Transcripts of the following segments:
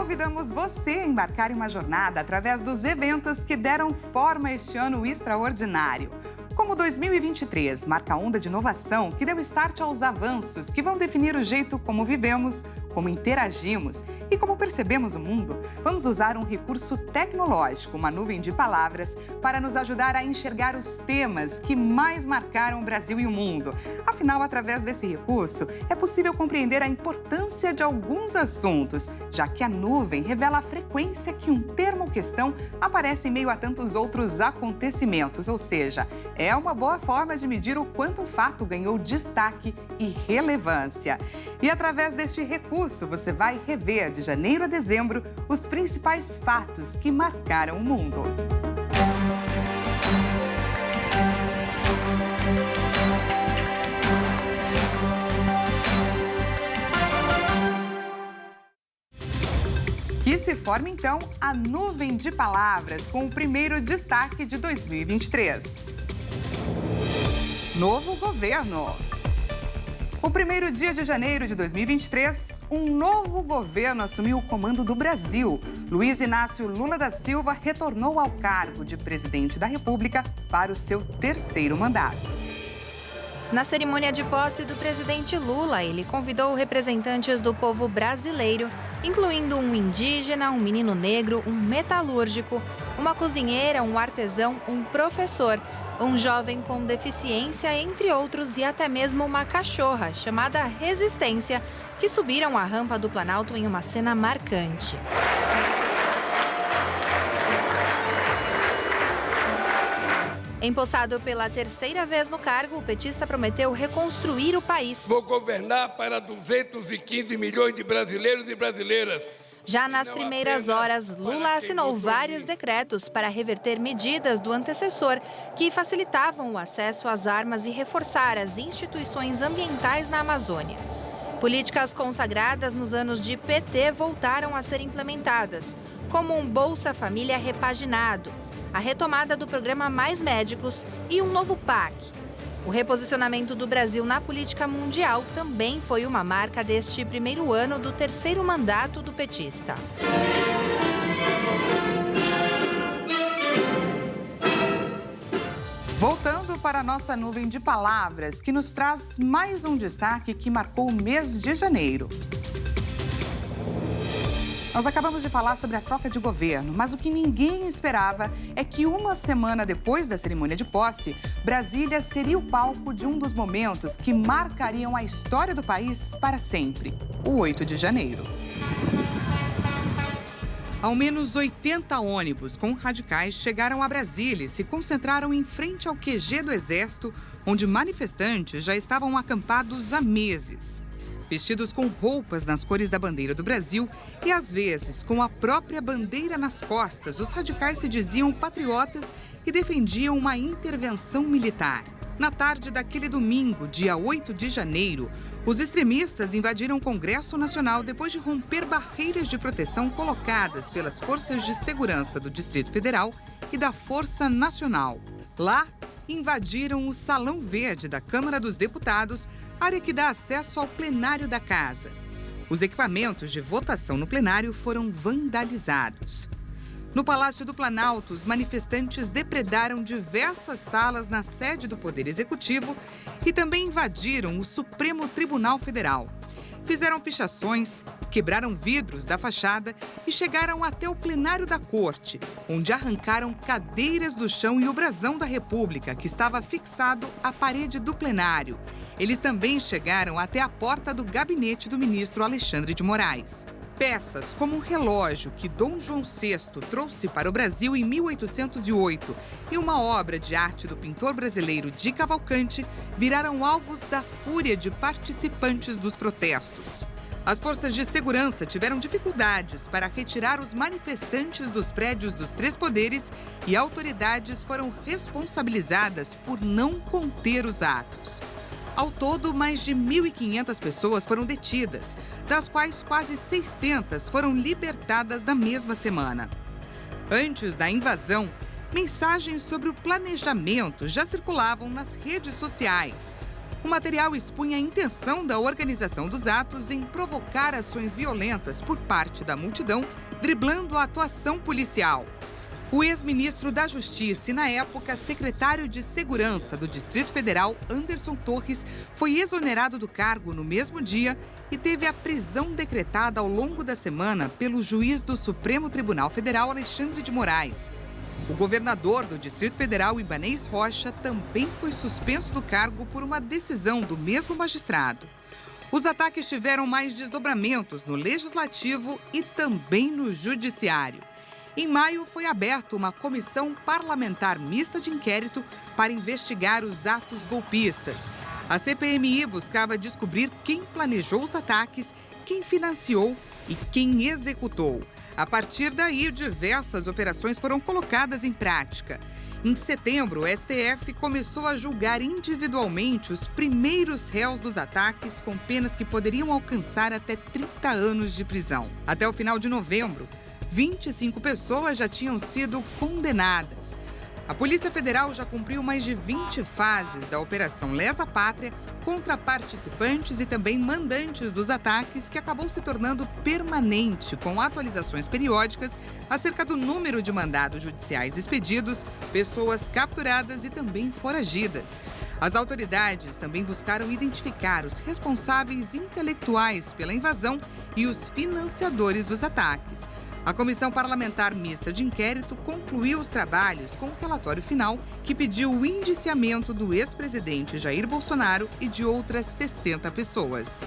convidamos você a embarcar em uma jornada através dos eventos que deram forma a este ano extraordinário. Como 2023 marca a onda de inovação que deu start aos avanços que vão definir o jeito como vivemos, como interagimos e como percebemos o mundo, vamos usar um recurso tecnológico, uma nuvem de palavras, para nos ajudar a enxergar os temas que mais marcaram o Brasil e o mundo. Afinal, através desse recurso, é possível compreender a importância de alguns assuntos, já que a nuvem revela a frequência que um termo ou questão aparece em meio a tantos outros acontecimentos, ou seja, é uma boa forma de medir o quanto o fato ganhou destaque e relevância. E através deste recurso, você vai rever de janeiro a dezembro os principais fatos que marcaram o mundo. Que se forma, então, a nuvem de palavras com o primeiro destaque de 2023. Novo governo. O primeiro dia de janeiro de 2023, um novo governo assumiu o comando do Brasil. Luiz Inácio Lula da Silva retornou ao cargo de presidente da República para o seu terceiro mandato. Na cerimônia de posse do presidente Lula, ele convidou representantes do povo brasileiro, incluindo um indígena, um menino negro, um metalúrgico, uma cozinheira, um artesão, um professor, um jovem com deficiência, entre outros, e até mesmo uma cachorra, chamada Resistência, que subiram a rampa do Planalto em uma cena marcante. Empossado pela terceira vez no cargo, o petista prometeu reconstruir o país. Vou governar para 215 milhões de brasileiros e brasileiras. Já nas primeiras horas, Lula assinou vários decretos para reverter medidas do antecessor que facilitavam o acesso às armas e reforçar as instituições ambientais na Amazônia. Políticas consagradas nos anos de PT voltaram a ser implementadas, como um Bolsa Família repaginado, a retomada do programa Mais Médicos e um novo PAC. O reposicionamento do Brasil na política mundial também foi uma marca deste primeiro ano do terceiro mandato do petista. Voltando para a nossa nuvem de palavras, que nos traz mais um destaque que marcou o mês de janeiro. Nós acabamos de falar sobre a troca de governo, mas o que ninguém esperava é que uma semana depois da cerimônia de posse, Brasília seria o palco de um dos momentos que marcariam a história do país para sempre, o 8 de janeiro. Ao menos 80 ônibus com radicais chegaram a Brasília e se concentraram em frente ao QG do Exército, onde manifestantes já estavam acampados há meses. Vestidos com roupas nas cores da bandeira do Brasil e, às vezes, com a própria bandeira nas costas, os radicais se diziam patriotas e defendiam uma intervenção militar. Na tarde daquele domingo, dia 8 de janeiro, os extremistas invadiram o Congresso Nacional depois de romper barreiras de proteção colocadas pelas forças de segurança do Distrito Federal e da Força Nacional. Lá, invadiram o Salão Verde da Câmara dos Deputados, área que dá acesso ao plenário da casa. Os equipamentos de votação no plenário foram vandalizados. No Palácio do Planalto, os manifestantes depredaram diversas salas na sede do Poder Executivo e também invadiram o Supremo Tribunal Federal. Fizeram pichações, quebraram vidros da fachada e chegaram até o plenário da Corte, onde arrancaram cadeiras do chão e o brasão da República, que estava fixado à parede do plenário. Eles também chegaram até a porta do gabinete do ministro Alexandre de Moraes. Peças como um relógio que Dom João VI trouxe para o Brasil em 1808 e uma obra de arte do pintor brasileiro Di Cavalcanti viraram alvos da fúria de participantes dos protestos. As forças de segurança tiveram dificuldades para retirar os manifestantes dos prédios dos três poderes e autoridades foram responsabilizadas por não conter os atos. Ao todo, mais de 1.500 pessoas foram detidas, das quais quase 600 foram libertadas na mesma semana. Antes da invasão, mensagens sobre o planejamento já circulavam nas redes sociais. O material expunha a intenção da organização dos atos em provocar ações violentas por parte da multidão, driblando a atuação policial. O ex-ministro da Justiça e, na época, secretário de Segurança do Distrito Federal, Anderson Torres, foi exonerado do cargo no mesmo dia e teve a prisão decretada ao longo da semana pelo juiz do Supremo Tribunal Federal, Alexandre de Moraes. O governador do Distrito Federal, Ibanez Rocha, também foi suspenso do cargo por uma decisão do mesmo magistrado. Os ataques tiveram mais desdobramentos no Legislativo e também no Judiciário. Em maio, foi aberta uma comissão parlamentar mista de inquérito para investigar os atos golpistas. A CPMI buscava descobrir quem planejou os ataques, quem financiou e quem executou. A partir daí, diversas operações foram colocadas em prática. Em setembro, o STF começou a julgar individualmente os primeiros réus dos ataques, com penas que poderiam alcançar até 30 anos de prisão. Até o final de novembro, 25 pessoas já tinham sido condenadas. A Polícia Federal já cumpriu mais de 20 fases da Operação Lesa Pátria contra participantes e também mandantes dos ataques, que acabou se tornando permanente, com atualizações periódicas acerca do número de mandados judiciais expedidos, pessoas capturadas e também foragidas. As autoridades também buscaram identificar os responsáveis intelectuais pela invasão e os financiadores dos ataques. A Comissão Parlamentar Mista de Inquérito concluiu os trabalhos com o relatório final, que pediu o indiciamento do ex-presidente Jair Bolsonaro e de outras 60 pessoas.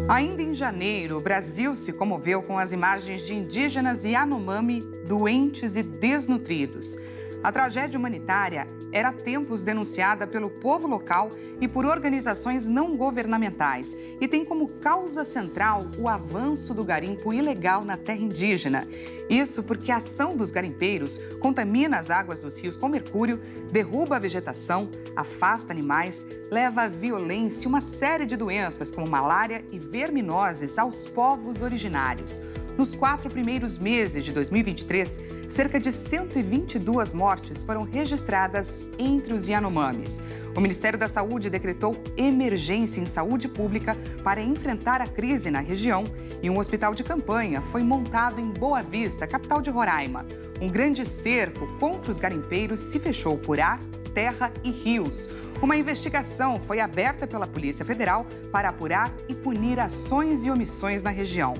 Ainda em janeiro, o Brasil se comoveu com as imagens de indígenas Yanomami doentes e desnutridos. A tragédia humanitária era há tempos denunciada pelo povo local e por organizações não governamentais e tem como causa central o avanço do garimpo ilegal na terra indígena. Isso porque a ação dos garimpeiros contamina as águas dos rios com mercúrio, derruba a vegetação, afasta animais, leva à violência e uma série de doenças como malária e verminoses aos povos originários. Nos 4 primeiros meses de 2023, cerca de 122 mortes foram registradas entre os Yanomamis. O Ministério da Saúde decretou emergência em saúde pública para enfrentar a crise na região e um hospital de campanha foi montado em Boa Vista, capital de Roraima. Um grande cerco contra os garimpeiros se fechou por ar, terra e rios. Uma investigação foi aberta pela Polícia Federal para apurar e punir ações e omissões na região.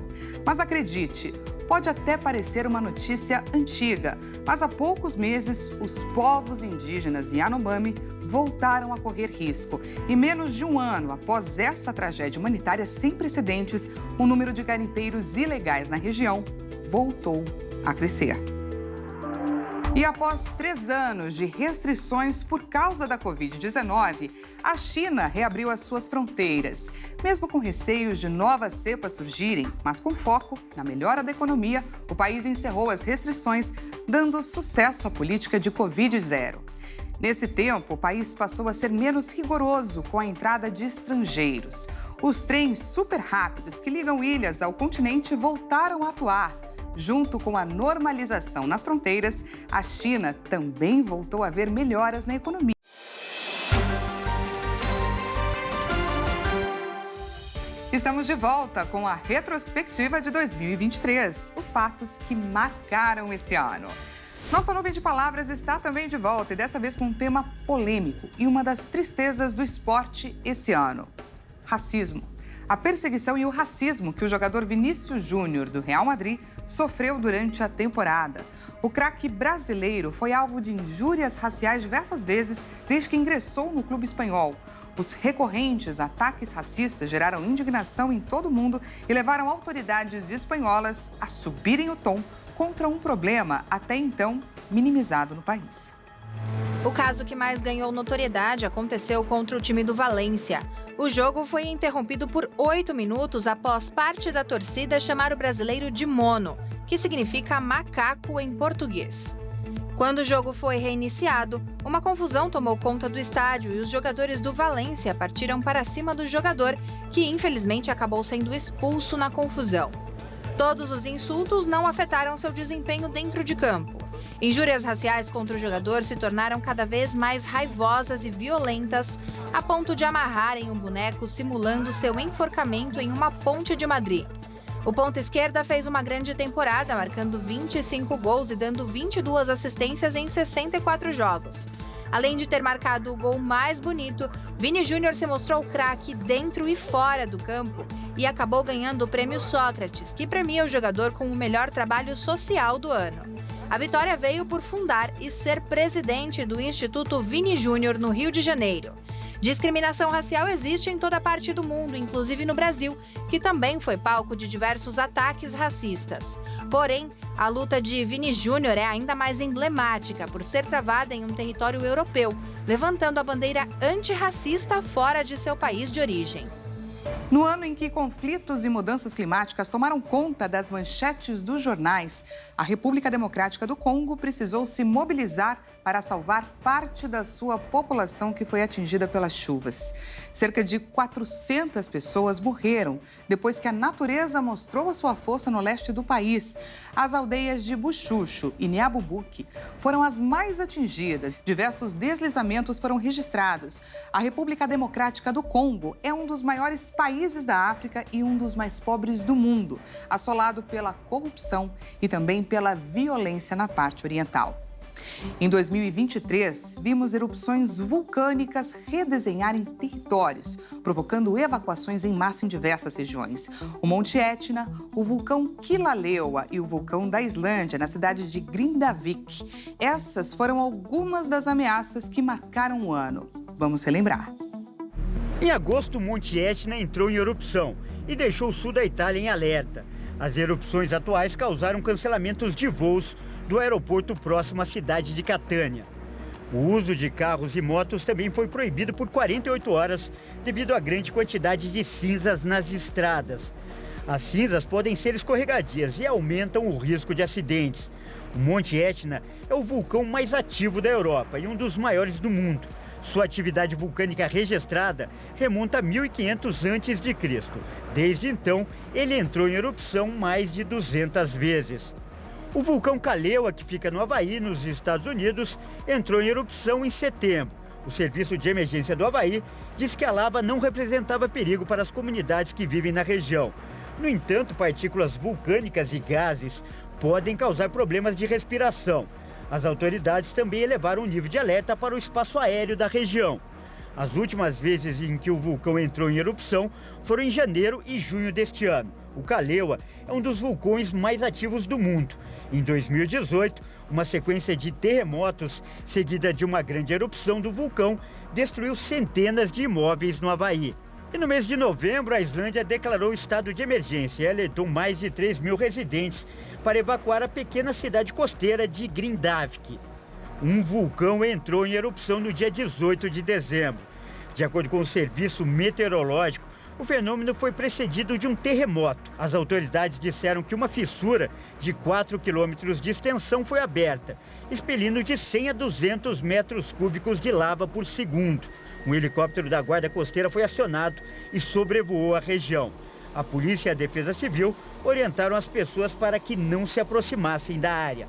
Mas acredite, pode até parecer uma notícia antiga, mas há poucos meses os povos indígenas Yanomami voltaram a correr risco. E menos de um ano após essa tragédia humanitária sem precedentes, o número de garimpeiros ilegais na região voltou a crescer. E após 3 anos de restrições por causa da Covid-19, a China reabriu as suas fronteiras. Mesmo com receios de novas cepas surgirem, mas com foco na melhora da economia, o país encerrou as restrições, dando sucesso à política de Covid-0. Nesse tempo, o país passou a ser menos rigoroso com a entrada de estrangeiros. Os trens super rápidos que ligam ilhas ao continente voltaram a atuar. Junto com a normalização nas fronteiras, a China também voltou a ver melhoras na economia. Estamos de volta com a retrospectiva de 2023, os fatos que marcaram esse ano. Nossa nuvem de palavras está também de volta e dessa vez com um tema polêmico e uma das tristezas do esporte esse ano: racismo. A perseguição e o racismo que o jogador Vinícius Júnior, do Real Madrid, sofreu durante a temporada. O craque brasileiro foi alvo de injúrias raciais diversas vezes desde que ingressou no clube espanhol. Os recorrentes ataques racistas geraram indignação em todo o mundo e levaram autoridades espanholas a subirem o tom contra um problema até então minimizado no país. O caso que mais ganhou notoriedade aconteceu contra o time do Valência. O jogo foi interrompido por 8 minutos após parte da torcida chamar o brasileiro de mono, que significa macaco em português. Quando o jogo foi reiniciado, uma confusão tomou conta do estádio e os jogadores do Valência partiram para cima do jogador, que infelizmente acabou sendo expulso na confusão. Todos os insultos não afetaram seu desempenho dentro de campo. Injúrias raciais contra o jogador se tornaram cada vez mais raivosas e violentas, a ponto de amarrarem um boneco simulando seu enforcamento em uma ponte de Madrid. O ponta esquerda fez uma grande temporada, marcando 25 gols e dando 22 assistências em 64 jogos. Além de ter marcado o gol mais bonito, Vini Júnior se mostrou craque dentro e fora do campo e acabou ganhando o Prêmio Sócrates, que premia o jogador com o melhor trabalho social do ano. A vitória veio por fundar e ser presidente do Instituto Vini Júnior no Rio de Janeiro. Discriminação racial existe em toda parte do mundo, inclusive no Brasil, que também foi palco de diversos ataques racistas. Porém, a luta de Vini Júnior é ainda mais emblemática por ser travada em um território europeu, levantando a bandeira antirracista fora de seu país de origem. No ano em que conflitos e mudanças climáticas tomaram conta das manchetes dos jornais, a República Democrática do Congo precisou se mobilizar para salvar parte da sua população que foi atingida pelas chuvas. Cerca de 400 pessoas morreram depois que a natureza mostrou a sua força no leste do país. As aldeias de Buchucho e Niabubuque foram as mais atingidas. Diversos deslizamentos foram registrados. A República Democrática do Congo é um dos maiores países da África e um dos mais pobres do mundo, assolado pela corrupção e também pela violência na parte oriental. Em 2023, vimos erupções vulcânicas redesenharem territórios, provocando evacuações em massa em diversas regiões. O Monte Etna, o vulcão Kilauea e o vulcão da Islândia, na cidade de Grindavik. Essas foram algumas das ameaças que marcaram o ano. Vamos relembrar. Em agosto, o Monte Etna entrou em erupção e deixou o sul da Itália em alerta. As erupções atuais causaram cancelamentos de voos do aeroporto próximo à cidade de Catânia. O uso de carros e motos também foi proibido por 48 horas devido à grande quantidade de cinzas nas estradas. As cinzas podem ser escorregadias e aumentam o risco de acidentes. O Monte Etna é o vulcão mais ativo da Europa e um dos maiores do mundo. Sua atividade vulcânica registrada remonta a 1500 a.C. Desde então, ele entrou em erupção mais de 200 vezes. O vulcão Kilauea, que fica no Havaí, nos Estados Unidos, entrou em erupção em setembro. O Serviço de Emergência do Havaí disse que a lava não representava perigo para as comunidades que vivem na região. No entanto, partículas vulcânicas e gases podem causar problemas de respiração. As autoridades também elevaram o nível de alerta para o espaço aéreo da região. As últimas vezes em que o vulcão entrou em erupção foram em janeiro e junho deste ano. O Kilauea é um dos vulcões mais ativos do mundo. Em 2018, uma sequência de terremotos, seguida de uma grande erupção do vulcão, destruiu centenas de imóveis no Havaí. E no mês de novembro, a Islândia declarou estado de emergência e alertou mais de 3 mil residentes para evacuar a pequena cidade costeira de Grindavik. Um vulcão entrou em erupção no dia 18 de dezembro. De acordo com o Serviço Meteorológico, o fenômeno foi precedido de um terremoto. As autoridades disseram que uma fissura de 4 quilômetros de extensão foi aberta, expelindo de 100 a 200 metros cúbicos de lava por segundo. Um helicóptero da Guarda Costeira foi acionado e sobrevoou a região. A polícia e a Defesa Civil orientaram as pessoas para que não se aproximassem da área.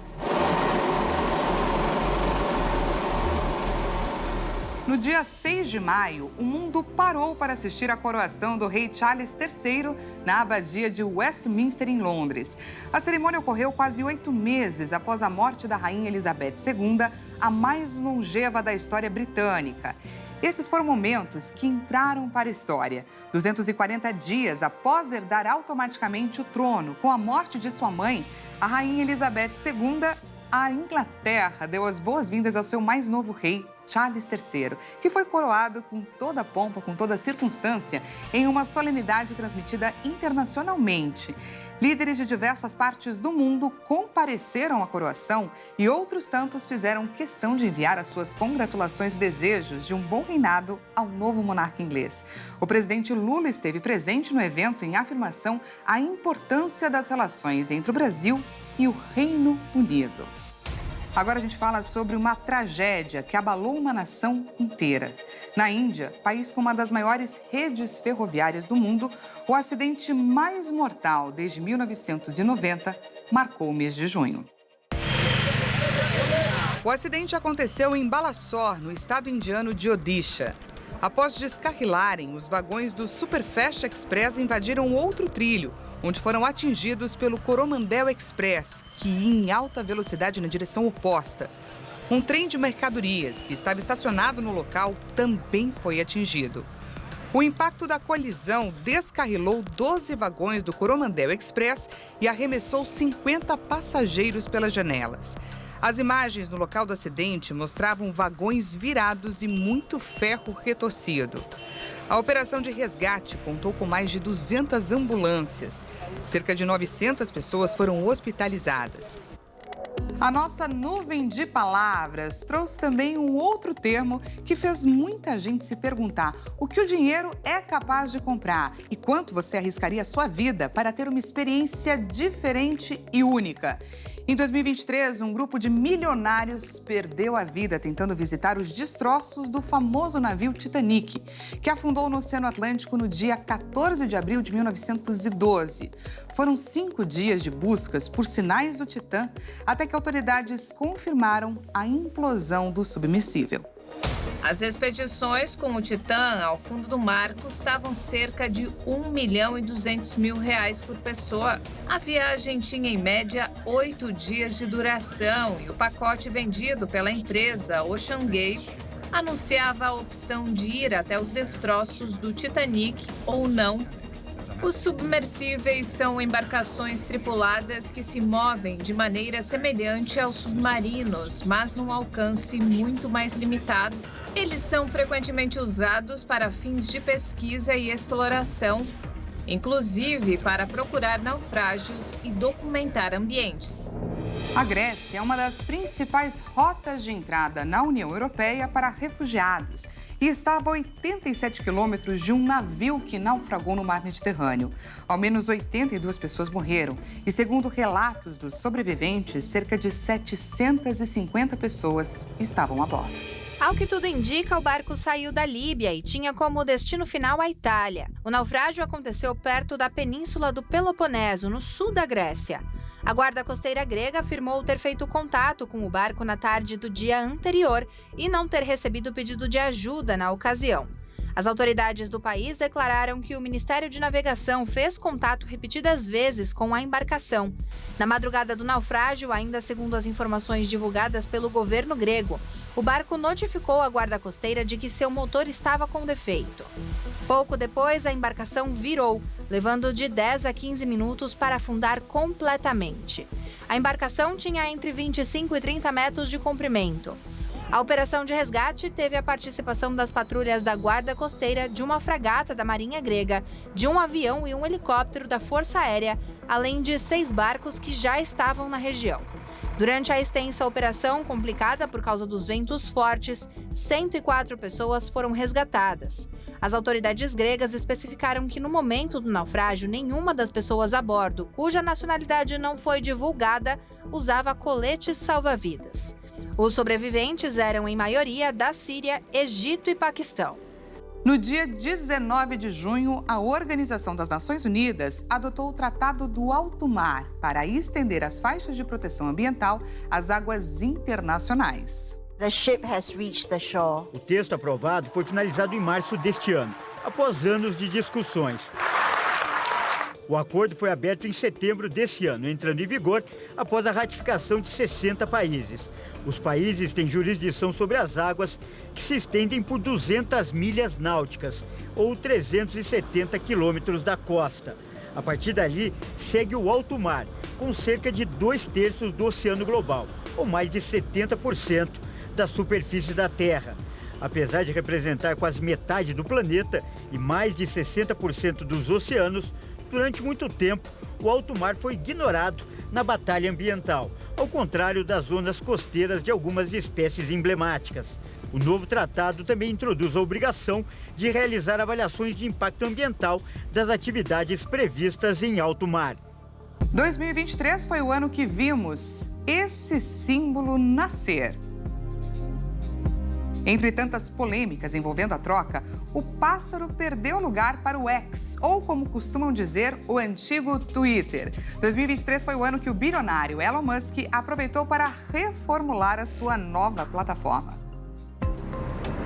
No dia 6 de maio, o mundo parou para assistir à coroação do rei Charles III na abadia de Westminster, em Londres. A cerimônia ocorreu quase 8 meses após a morte da rainha Elizabeth II, a mais longeva da história britânica. Esses foram momentos que entraram para a história. 240 dias após herdar automaticamente o trono, com a morte de sua mãe, a rainha Elizabeth II, a Inglaterra deu as boas-vindas ao seu mais novo rei, Charles III, que foi coroado com toda a pompa, com toda a circunstância, em uma solenidade transmitida internacionalmente. Líderes de diversas partes do mundo compareceram à coroação e outros tantos fizeram questão de enviar as suas congratulações e desejos de um bom reinado ao novo monarca inglês. O presidente Lula esteve presente no evento em afirmação à importância das relações entre o Brasil e o Reino Unido. Agora a gente fala sobre uma tragédia que abalou uma nação inteira. Na Índia, país com uma das maiores redes ferroviárias do mundo, o acidente mais mortal desde 1990 marcou o mês de junho. O acidente aconteceu em Balasore, no estado indiano de Odisha. Após descarrilarem, os vagões do Superfast Express invadiram outro trilho, onde foram atingidos pelo Coromandel Express, que ia em alta velocidade na direção oposta. Um trem de mercadorias, que estava estacionado no local, também foi atingido. O impacto da colisão descarrilou 12 vagões do Coromandel Express e arremessou 50 passageiros pelas janelas. As imagens no local do acidente mostravam vagões virados e muito ferro retorcido. A operação de resgate contou com mais de 200 ambulâncias. Cerca de 900 pessoas foram hospitalizadas. A nossa nuvem de palavras trouxe também um outro termo que fez muita gente se perguntar o que o dinheiro é capaz de comprar e quanto você arriscaria a sua vida para ter uma experiência diferente e única. Em 2023, um grupo de milionários perdeu a vida tentando visitar os destroços do famoso navio Titanic, que afundou no Oceano Atlântico no dia 14 de abril de 1912. Foram 5 dias de buscas por sinais do Titã, até que autoridades confirmaram a implosão do submersível. As expedições com o Titã ao fundo do mar custavam cerca de R$1.200.000 por pessoa. A viagem tinha, em média, 8 dias de duração e o pacote vendido pela empresa OceanGate anunciava a opção de ir até os destroços do Titanic ou não. Os submersíveis são embarcações tripuladas que se movem de maneira semelhante aos submarinos, mas num alcance muito mais limitado. Eles são frequentemente usados para fins de pesquisa e exploração, inclusive para procurar naufrágios e documentar ambientes. A Grécia é uma das principais rotas de entrada na União Europeia para refugiados e estava a 87 quilômetros de um navio que naufragou no mar Mediterrâneo. Ao menos 82 pessoas morreram e, segundo relatos dos sobreviventes, cerca de 750 pessoas estavam a bordo. Ao que tudo indica, o barco saiu da Líbia e tinha como destino final a Itália. O naufrágio aconteceu perto da península do Peloponeso, no sul da Grécia. A guarda costeira grega afirmou ter feito contato com o barco na tarde do dia anterior e não ter recebido pedido de ajuda na ocasião. As autoridades do país declararam que o Ministério de Navegação fez contato repetidas vezes com a embarcação. Na madrugada do naufrágio, ainda segundo as informações divulgadas pelo governo grego, o barco notificou a guarda costeira de que seu motor estava com defeito. Pouco depois, a embarcação virou, levando de 10 a 15 minutos para afundar completamente. A embarcação tinha entre 25 e 30 metros de comprimento. A operação de resgate teve a participação das patrulhas da Guarda Costeira, de uma fragata da Marinha Grega, de um avião e um helicóptero da Força Aérea, além de 6 barcos que já estavam na região. Durante a extensa operação, complicada por causa dos ventos fortes, 104 pessoas foram resgatadas. As autoridades gregas especificaram que no momento do naufrágio, nenhuma das pessoas a bordo, cuja nacionalidade não foi divulgada, usava coletes salva-vidas. Os sobreviventes eram, em maioria, da Síria, Egito e Paquistão. No dia 19 de junho, a Organização das Nações Unidas adotou o Tratado do Alto Mar para estender as faixas de proteção ambiental às águas internacionais. The ship has reached the shore. O texto aprovado foi finalizado em março deste ano, após anos de discussões. O acordo foi aberto em setembro desse ano, entrando em vigor após a ratificação de 60 países. Os países têm jurisdição sobre as águas que se estendem por 200 milhas náuticas, ou 370 quilômetros da costa. A partir dali, segue o alto mar, com cerca de 2/3 do oceano global, ou mais de 70% da superfície da Terra. Apesar de representar quase metade do planeta e mais de 60% dos oceanos, durante muito tempo, o alto mar foi ignorado na batalha ambiental, ao contrário das zonas costeiras de algumas espécies emblemáticas. O novo tratado também introduz a obrigação de realizar avaliações de impacto ambiental das atividades previstas em alto mar. 2023 foi o ano que vimos esse símbolo nascer. Entre tantas polêmicas envolvendo a troca, o pássaro perdeu lugar para o X, ou como costumam dizer, o antigo Twitter. 2023 foi o ano que o bilionário Elon Musk aproveitou para reformular a sua nova plataforma.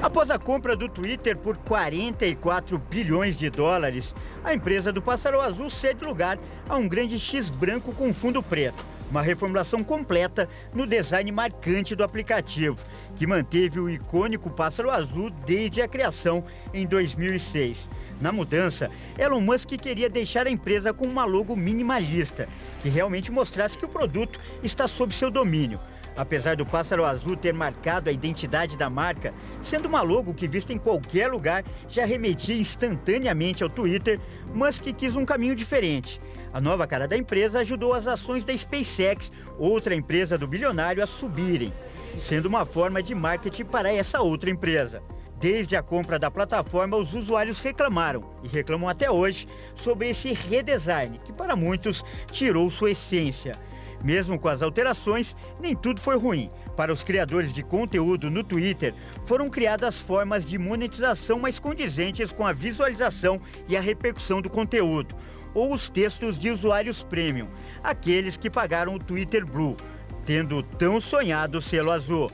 Após a compra do Twitter por 44 bilhões de dólares, a empresa do Pássaro Azul cede lugar a um grande X branco com fundo preto. Uma reformulação completa no design marcante do aplicativo, que manteve o icônico pássaro azul desde a criação em 2006. Na mudança, Elon Musk queria deixar a empresa com uma logo minimalista, que realmente mostrasse que o produto está sob seu domínio. Apesar do pássaro azul ter marcado a identidade da marca, sendo uma logo que vista em qualquer lugar já remetia instantaneamente ao Twitter, Musk quis um caminho diferente. A nova cara da empresa ajudou as ações da SpaceX, outra empresa do bilionário, a subirem, sendo uma forma de marketing para essa outra empresa. Desde a compra da plataforma, os usuários reclamaram, e reclamam até hoje, sobre esse redesign, que para muitos tirou sua essência. Mesmo com as alterações, nem tudo foi ruim. Para os criadores de conteúdo no Twitter, foram criadas formas de monetização mais condizentes com a visualização e a repercussão do conteúdo, ou os textos de usuários premium, aqueles que pagaram o Twitter Blue, tendo o tão sonhado selo azul.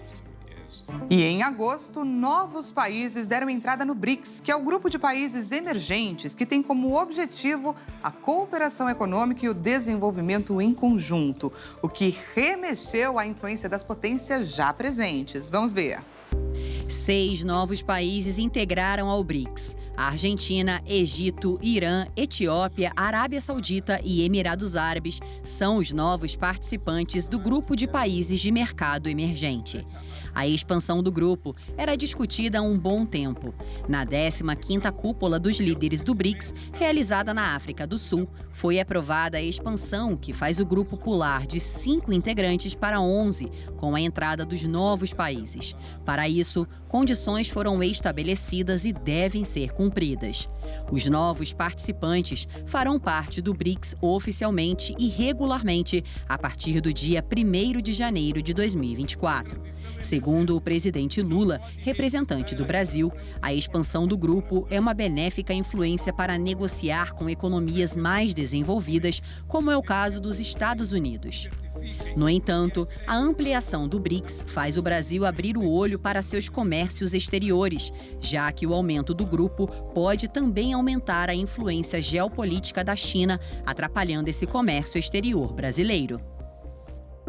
E em agosto, novos países deram entrada no BRICS, que é o grupo de países emergentes que tem como objetivo a cooperação econômica e o desenvolvimento em conjunto, o que remexeu a influência das potências já presentes. Vamos ver. 6 novos países integraram ao BRICS. A Argentina, Egito, Irã, Etiópia, Arábia Saudita e Emirados Árabes são os novos participantes do grupo de países de mercado emergente. A expansão do grupo era discutida há um bom tempo. Na 15ª Cúpula dos Líderes do BRICS, realizada na África do Sul, foi aprovada a expansão que faz o grupo pular de 5 integrantes para 11, com a entrada dos novos países. Para isso, condições foram estabelecidas e devem ser cumpridas. Os novos participantes farão parte do BRICS oficialmente e regularmente a partir do dia 1º de janeiro de 2024. Segundo o presidente Lula, representante do Brasil, a expansão do grupo é uma benéfica influência para negociar com economias mais desenvolvidas, como é o caso dos Estados Unidos. No entanto, a ampliação do BRICS faz o Brasil abrir o olho para seus comércios exteriores, já que o aumento do grupo pode também aumentar a influência geopolítica da China, atrapalhando esse comércio exterior brasileiro.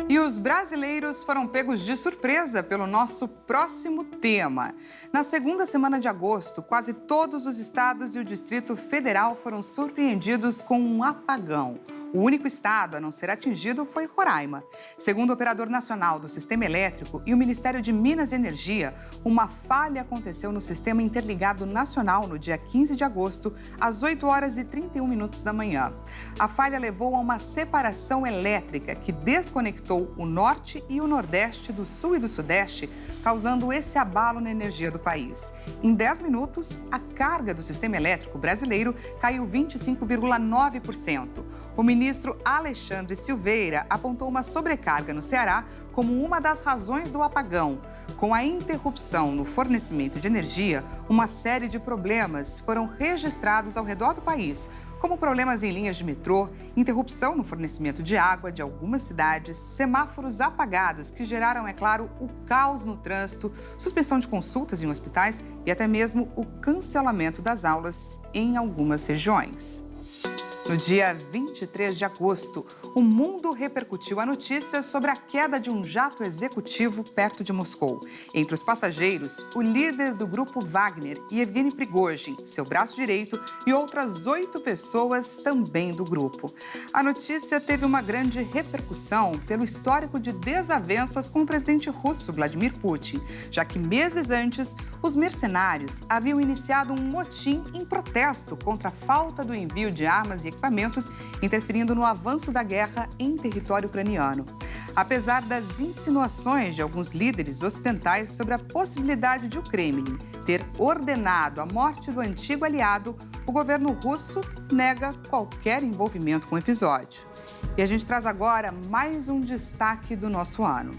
E os brasileiros foram pegos de surpresa pelo nosso próximo tema. Na segunda semana de agosto, quase todos os estados e o Distrito Federal foram surpreendidos com um apagão. O único estado a não ser atingido foi Roraima. Segundo o Operador Nacional do Sistema Elétrico e o Ministério de Minas e Energia, uma falha aconteceu no Sistema Interligado Nacional no dia 15 de agosto, às 8h31 da manhã. A falha levou a uma separação elétrica que desconectou o norte e o nordeste do sul e do sudeste, causando esse abalo na energia do país. Em 10 minutos, a carga do sistema elétrico brasileiro caiu 25,9%. O ministro Alexandre Silveira apontou uma sobrecarga no Ceará como uma das razões do apagão. Com a interrupção no fornecimento de energia, uma série de problemas foram registrados ao redor do país, como problemas em linhas de metrô, interrupção no fornecimento de água de algumas cidades, semáforos apagados que geraram, é claro, o caos no trânsito, suspensão de consultas em hospitais e até mesmo o cancelamento das aulas em algumas regiões. No dia 23 de agosto, o mundo repercutiu a notícia sobre a queda de um jato executivo perto de Moscou. Entre os passageiros, o líder do grupo Wagner, Yevgeny Prigozhin, seu braço direito, e outras 8 pessoas também do grupo. A notícia teve uma grande repercussão pelo histórico de desavenças com o presidente russo, Vladimir Putin, já que meses antes, os mercenários haviam iniciado um motim em protesto contra a falta do envio de armas e equipamentos, interferindo no avanço da guerra em território ucraniano. Apesar das insinuações de alguns líderes ocidentais sobre a possibilidade de o Kremlin ter ordenado a morte do antigo aliado, o governo russo nega qualquer envolvimento com o episódio. E a gente traz agora mais um destaque do nosso ano.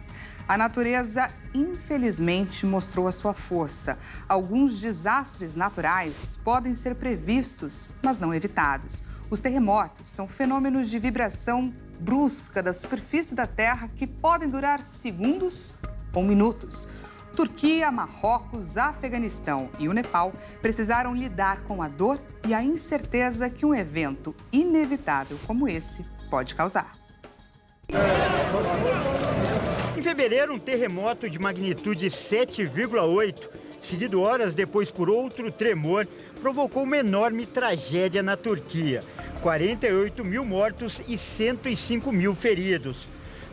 A natureza, infelizmente, mostrou a sua força. Alguns desastres naturais podem ser previstos, mas não evitados. Os terremotos são fenômenos de vibração brusca da superfície da Terra que podem durar segundos ou minutos. Turquia, Marrocos, Afeganistão e o Nepal precisaram lidar com a dor e a incerteza que um evento inevitável como esse pode causar. Em fevereiro, um terremoto de magnitude 7,8, seguido horas depois por outro tremor, provocou uma enorme tragédia na Turquia. 48 mil mortos e 105 mil feridos.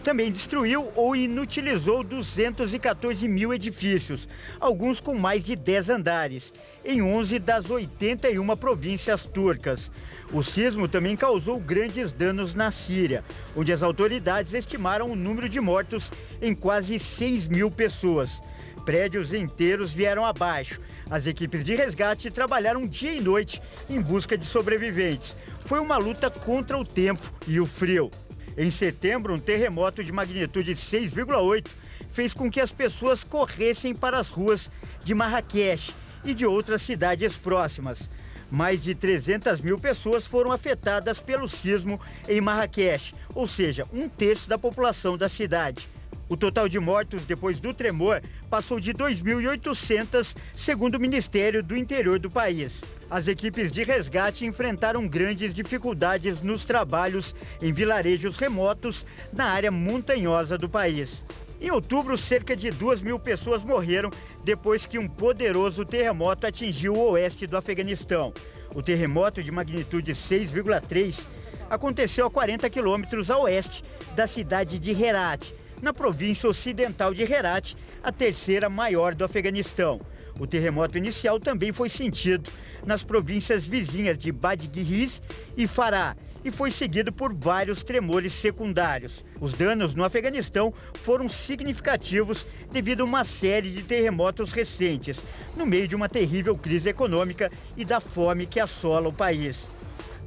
Também destruiu ou inutilizou 214 mil edifícios, alguns com mais de 10 andares, em 11 das 81 províncias turcas. O sismo também causou grandes danos na Síria, onde as autoridades estimaram o número de mortos em quase 6 mil pessoas. Prédios inteiros vieram abaixo. As equipes de resgate trabalharam dia e noite em busca de sobreviventes. Foi uma luta contra o tempo e o frio. Em setembro, um terremoto de magnitude 6,8 fez com que as pessoas corressem para as ruas de Marrakech e de outras cidades próximas. Mais de 300 mil pessoas foram afetadas pelo sismo em Marrakech, ou seja, 1/3 da população da cidade. O total de mortos depois do tremor passou de 2.800, segundo o Ministério do Interior do país. As equipes de resgate enfrentaram grandes dificuldades nos trabalhos em vilarejos remotos na área montanhosa do país. Em outubro, cerca de 2.000 pessoas morreram depois que um poderoso terremoto atingiu o oeste do Afeganistão. O terremoto de magnitude 6,3 aconteceu a 40 quilômetros a oeste da cidade de Herat, na província ocidental de Herat, a terceira maior do Afeganistão. O terremoto inicial também foi sentido nas províncias vizinhas de Badghis e Farah e foi seguido por vários tremores secundários. Os danos no Afeganistão foram significativos devido a uma série de terremotos recentes, no meio de uma terrível crise econômica e da fome que assola o país.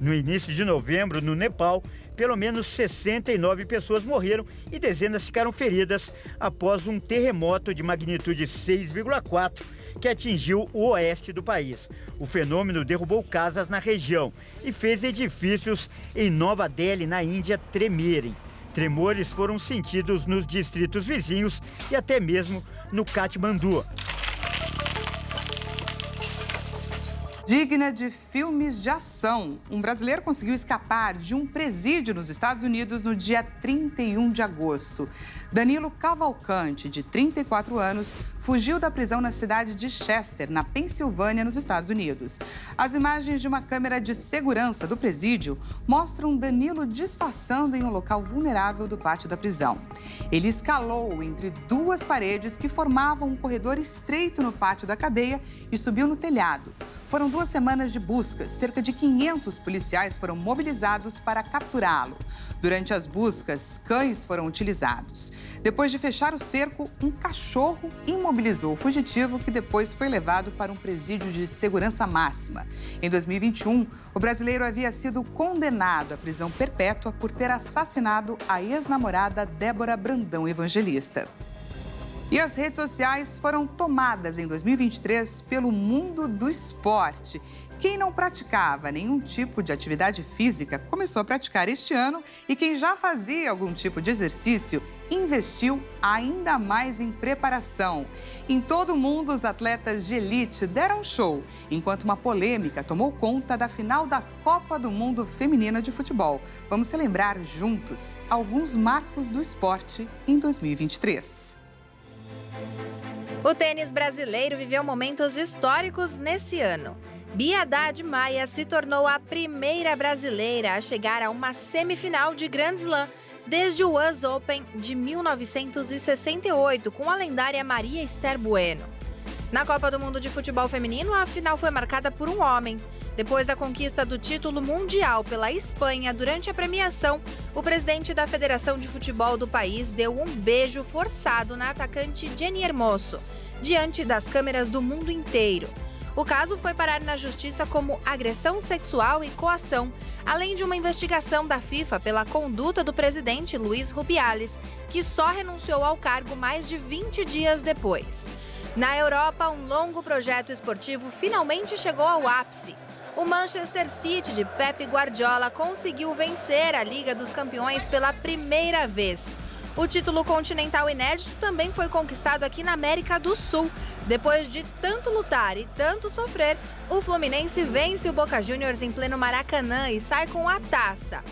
No início de novembro, no Nepal, pelo menos 69 pessoas morreram e dezenas ficaram feridas após um terremoto de magnitude 6,4 que atingiu o oeste do país. O fenômeno derrubou casas na região e fez edifícios em Nova Delhi, na Índia, tremerem. Tremores foram sentidos nos distritos vizinhos e até mesmo no Katmandu. Digna de filmes de ação, um brasileiro conseguiu escapar de um presídio nos Estados Unidos no dia 31 de agosto. Danilo Cavalcante, de 34 anos, fugiu da prisão na cidade de Chester, na Pensilvânia, nos Estados Unidos. As imagens de uma câmera de segurança do presídio mostram Danilo disfarçando em um local vulnerável do pátio da prisão. Ele escalou entre duas paredes que formavam um corredor estreito no pátio da cadeia e subiu no telhado. Foram 2 semanas de buscas. Cerca de 500 policiais foram mobilizados para capturá-lo. Durante as buscas, cães foram utilizados. Depois de fechar o cerco, um cachorro imobilizou o fugitivo, que depois foi levado para um presídio de segurança máxima. Em 2021, o brasileiro havia sido condenado à prisão perpétua por ter assassinado a ex-namorada Débora Brandão Evangelista. E as redes sociais foram tomadas em 2023 pelo mundo do esporte. Quem não praticava nenhum tipo de atividade física começou a praticar este ano, e quem já fazia algum tipo de exercício investiu ainda mais em preparação. Em todo o mundo, os atletas de elite deram show, enquanto uma polêmica tomou conta da final da Copa do Mundo Feminina de Futebol. Vamos celebrar juntos alguns marcos do esporte em 2023. O tênis brasileiro viveu momentos históricos nesse ano. Bia Haddad Maia se tornou a primeira brasileira a chegar a uma semifinal de Grand Slam desde o US Open de 1968, com a lendária Maria Esther Bueno. Na Copa do Mundo de Futebol Feminino, a final foi marcada por um homem. Depois da conquista do título mundial pela Espanha durante a premiação, o presidente da Federação de Futebol do país deu um beijo forçado na atacante Jenny Hermoso, diante das câmeras do mundo inteiro. O caso foi parar na justiça como agressão sexual e coação, além de uma investigação da FIFA pela conduta do presidente Luiz Rubiales, que só renunciou ao cargo mais de 20 dias depois. Na Europa, um longo projeto esportivo finalmente chegou ao ápice. O Manchester City de Pep Guardiola conseguiu vencer a Liga dos Campeões pela primeira vez. O título continental inédito também foi conquistado aqui na América do Sul. Depois de tanto lutar e tanto sofrer, o Fluminense vence o Boca Juniors em pleno Maracanã e sai com a taça.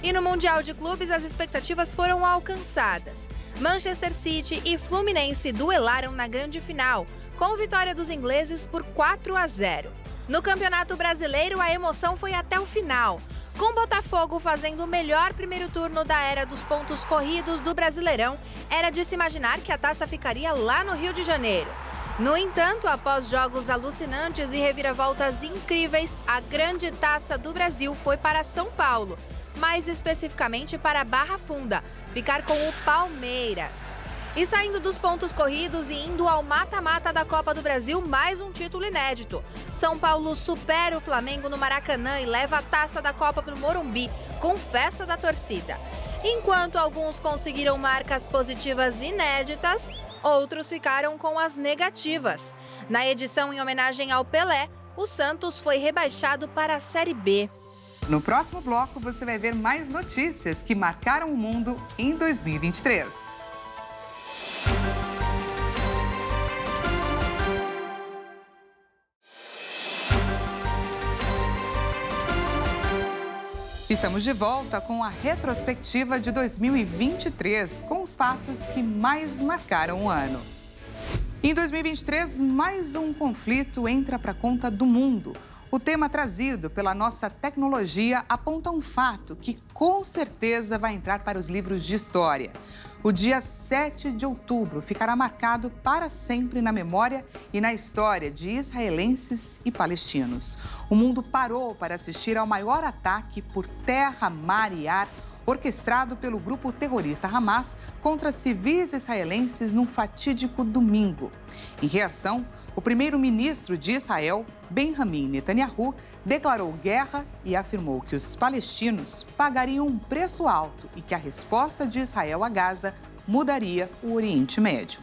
E no Mundial de Clubes, as expectativas foram alcançadas. Manchester City e Fluminense duelaram na grande final, com vitória dos ingleses por 4-0. No Campeonato Brasileiro, a emoção foi até o final, com Botafogo fazendo o melhor primeiro turno da era dos pontos corridos do Brasileirão. Era de se imaginar que a taça ficaria lá no Rio de Janeiro. No entanto, após jogos alucinantes e reviravoltas incríveis, a grande taça do Brasil foi para São Paulo, mais especificamente para Barra Funda, ficar com o Palmeiras. E saindo dos pontos corridos e indo ao mata-mata da Copa do Brasil, mais um título inédito. São Paulo supera o Flamengo no Maracanã e leva a taça da Copa para o Morumbi, com festa da torcida. Enquanto alguns conseguiram marcas positivas inéditas, outros ficaram com as negativas. Na edição em homenagem ao Pelé, o Santos foi rebaixado para a Série B. No próximo bloco, você vai ver mais notícias que marcaram o mundo em 2023. Estamos de volta com a retrospectiva de 2023, com os fatos que mais marcaram o ano. Em 2023, mais um conflito entra para a conta do mundo. O tema trazido pela nossa tecnologia aponta um fato que com certeza vai entrar para os livros de história. O dia 7 de outubro ficará marcado para sempre na memória e na história de israelenses e palestinos. O mundo parou para assistir ao maior ataque por terra, mar e ar orquestrado pelo grupo terrorista Hamas contra civis israelenses num fatídico domingo. Em reação, o primeiro-ministro de Israel, Benjamin Netanyahu, declarou guerra e afirmou que os palestinos pagariam um preço alto e que a resposta de Israel a Gaza mudaria o Oriente Médio.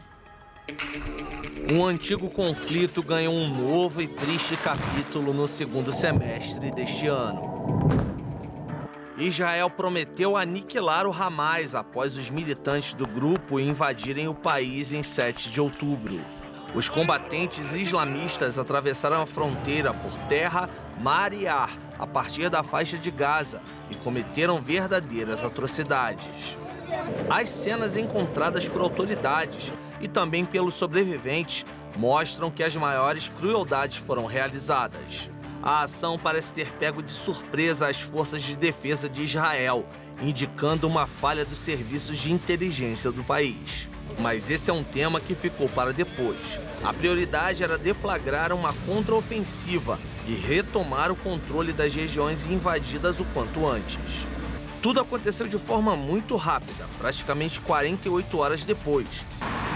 Um antigo conflito ganhou um novo e triste capítulo no segundo semestre deste ano. Israel prometeu aniquilar o Hamas após os militantes do grupo invadirem o país em 7 de outubro. Os combatentes islamistas atravessaram a fronteira por terra, mar e ar a partir da faixa de Gaza e cometeram verdadeiras atrocidades. As cenas encontradas por autoridades e também pelos sobreviventes mostram que as maiores crueldades foram realizadas. A ação parece ter pego de surpresa as forças de defesa de Israel, indicando uma falha dos serviços de inteligência do país. Mas esse é um tema que ficou para depois. A prioridade era deflagrar uma contraofensiva e retomar o controle das regiões invadidas o quanto antes. Tudo aconteceu de forma muito rápida, praticamente 48 horas depois.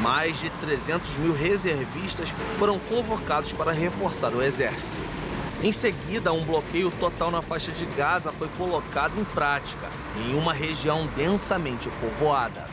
Mais de 300 mil reservistas foram convocados para reforçar o exército. Em seguida, um bloqueio total na faixa de Gaza foi colocado em prática, em uma região densamente povoada.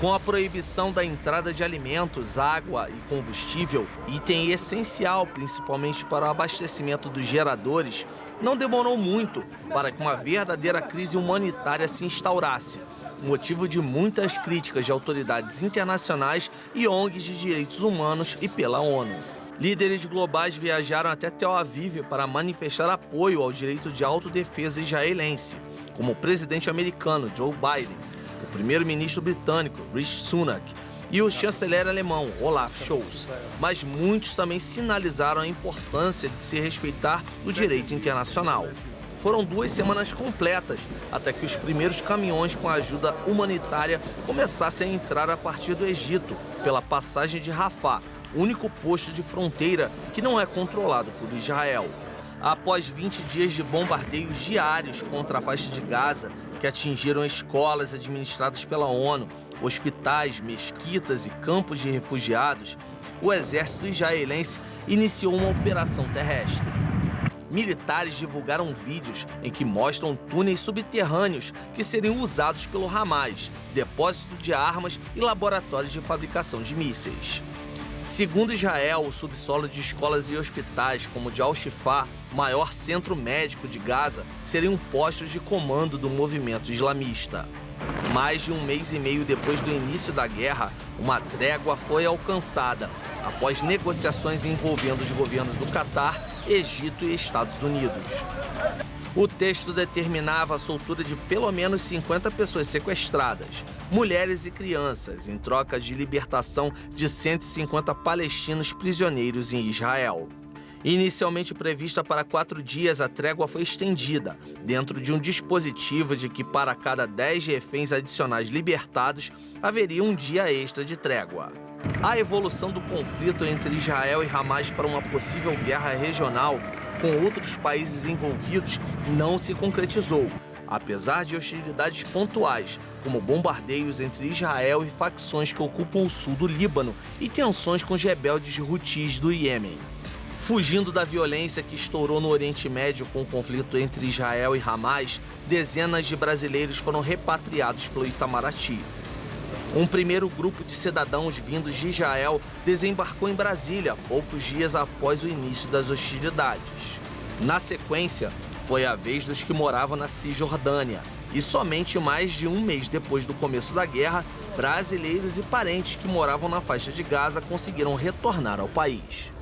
Com a proibição da entrada de alimentos, água e combustível, item essencial principalmente para o abastecimento dos geradores, não demorou muito para que uma verdadeira crise humanitária se instaurasse, motivo de muitas críticas de autoridades internacionais e ONGs de direitos humanos e pela ONU. Líderes globais viajaram até Tel Aviv para manifestar apoio ao direito de autodefesa israelense, como o presidente americano Joe Biden, o primeiro-ministro britânico Rishi Sunak e o chanceler alemão Olaf Scholz. Mas muitos também sinalizaram a importância de se respeitar o direito internacional. Foram 2 semanas completas até que os primeiros caminhões com ajuda humanitária começassem a entrar a partir do Egito, pela passagem de Rafah, único posto de fronteira que não é controlado por Israel. Após 20 dias de bombardeios diários contra a faixa de Gaza, que atingiram escolas administradas pela ONU, hospitais, mesquitas e campos de refugiados, o exército israelense iniciou uma operação terrestre. Militares divulgaram vídeos em que mostram túneis subterrâneos que seriam usados pelo Hamas, depósito de armas e laboratórios de fabricação de mísseis. Segundo Israel, o subsolo de escolas e hospitais, como o de Al-Shifa, maior centro médico de Gaza, seriam postos de comando do movimento islamista. Mais de um mês e meio depois do início da guerra, uma trégua foi alcançada, após negociações envolvendo os governos do Catar, Egito e Estados Unidos. O texto determinava a soltura de pelo menos 50 pessoas sequestradas, mulheres e crianças, em troca de libertação de 150 palestinos prisioneiros em Israel. Inicialmente prevista para 4 dias, a trégua foi estendida, dentro de um dispositivo de que para cada 10 reféns adicionais libertados, haveria um dia extra de trégua. A evolução do conflito entre Israel e Hamas para uma possível guerra regional com outros países envolvidos não se concretizou, apesar de hostilidades pontuais, como bombardeios entre Israel e facções que ocupam o sul do Líbano e tensões com os rebeldes Houthis do Iêmen. Fugindo da violência que estourou no Oriente Médio com o conflito entre Israel e Hamas, dezenas de brasileiros foram repatriados pelo Itamaraty. Um primeiro grupo de cidadãos vindos de Israel desembarcou em Brasília poucos dias após o início das hostilidades. Na sequência, foi a vez dos que moravam na Cisjordânia. E somente mais de um mês depois do começo da guerra, brasileiros e parentes que moravam na faixa de Gaza conseguiram retornar ao país.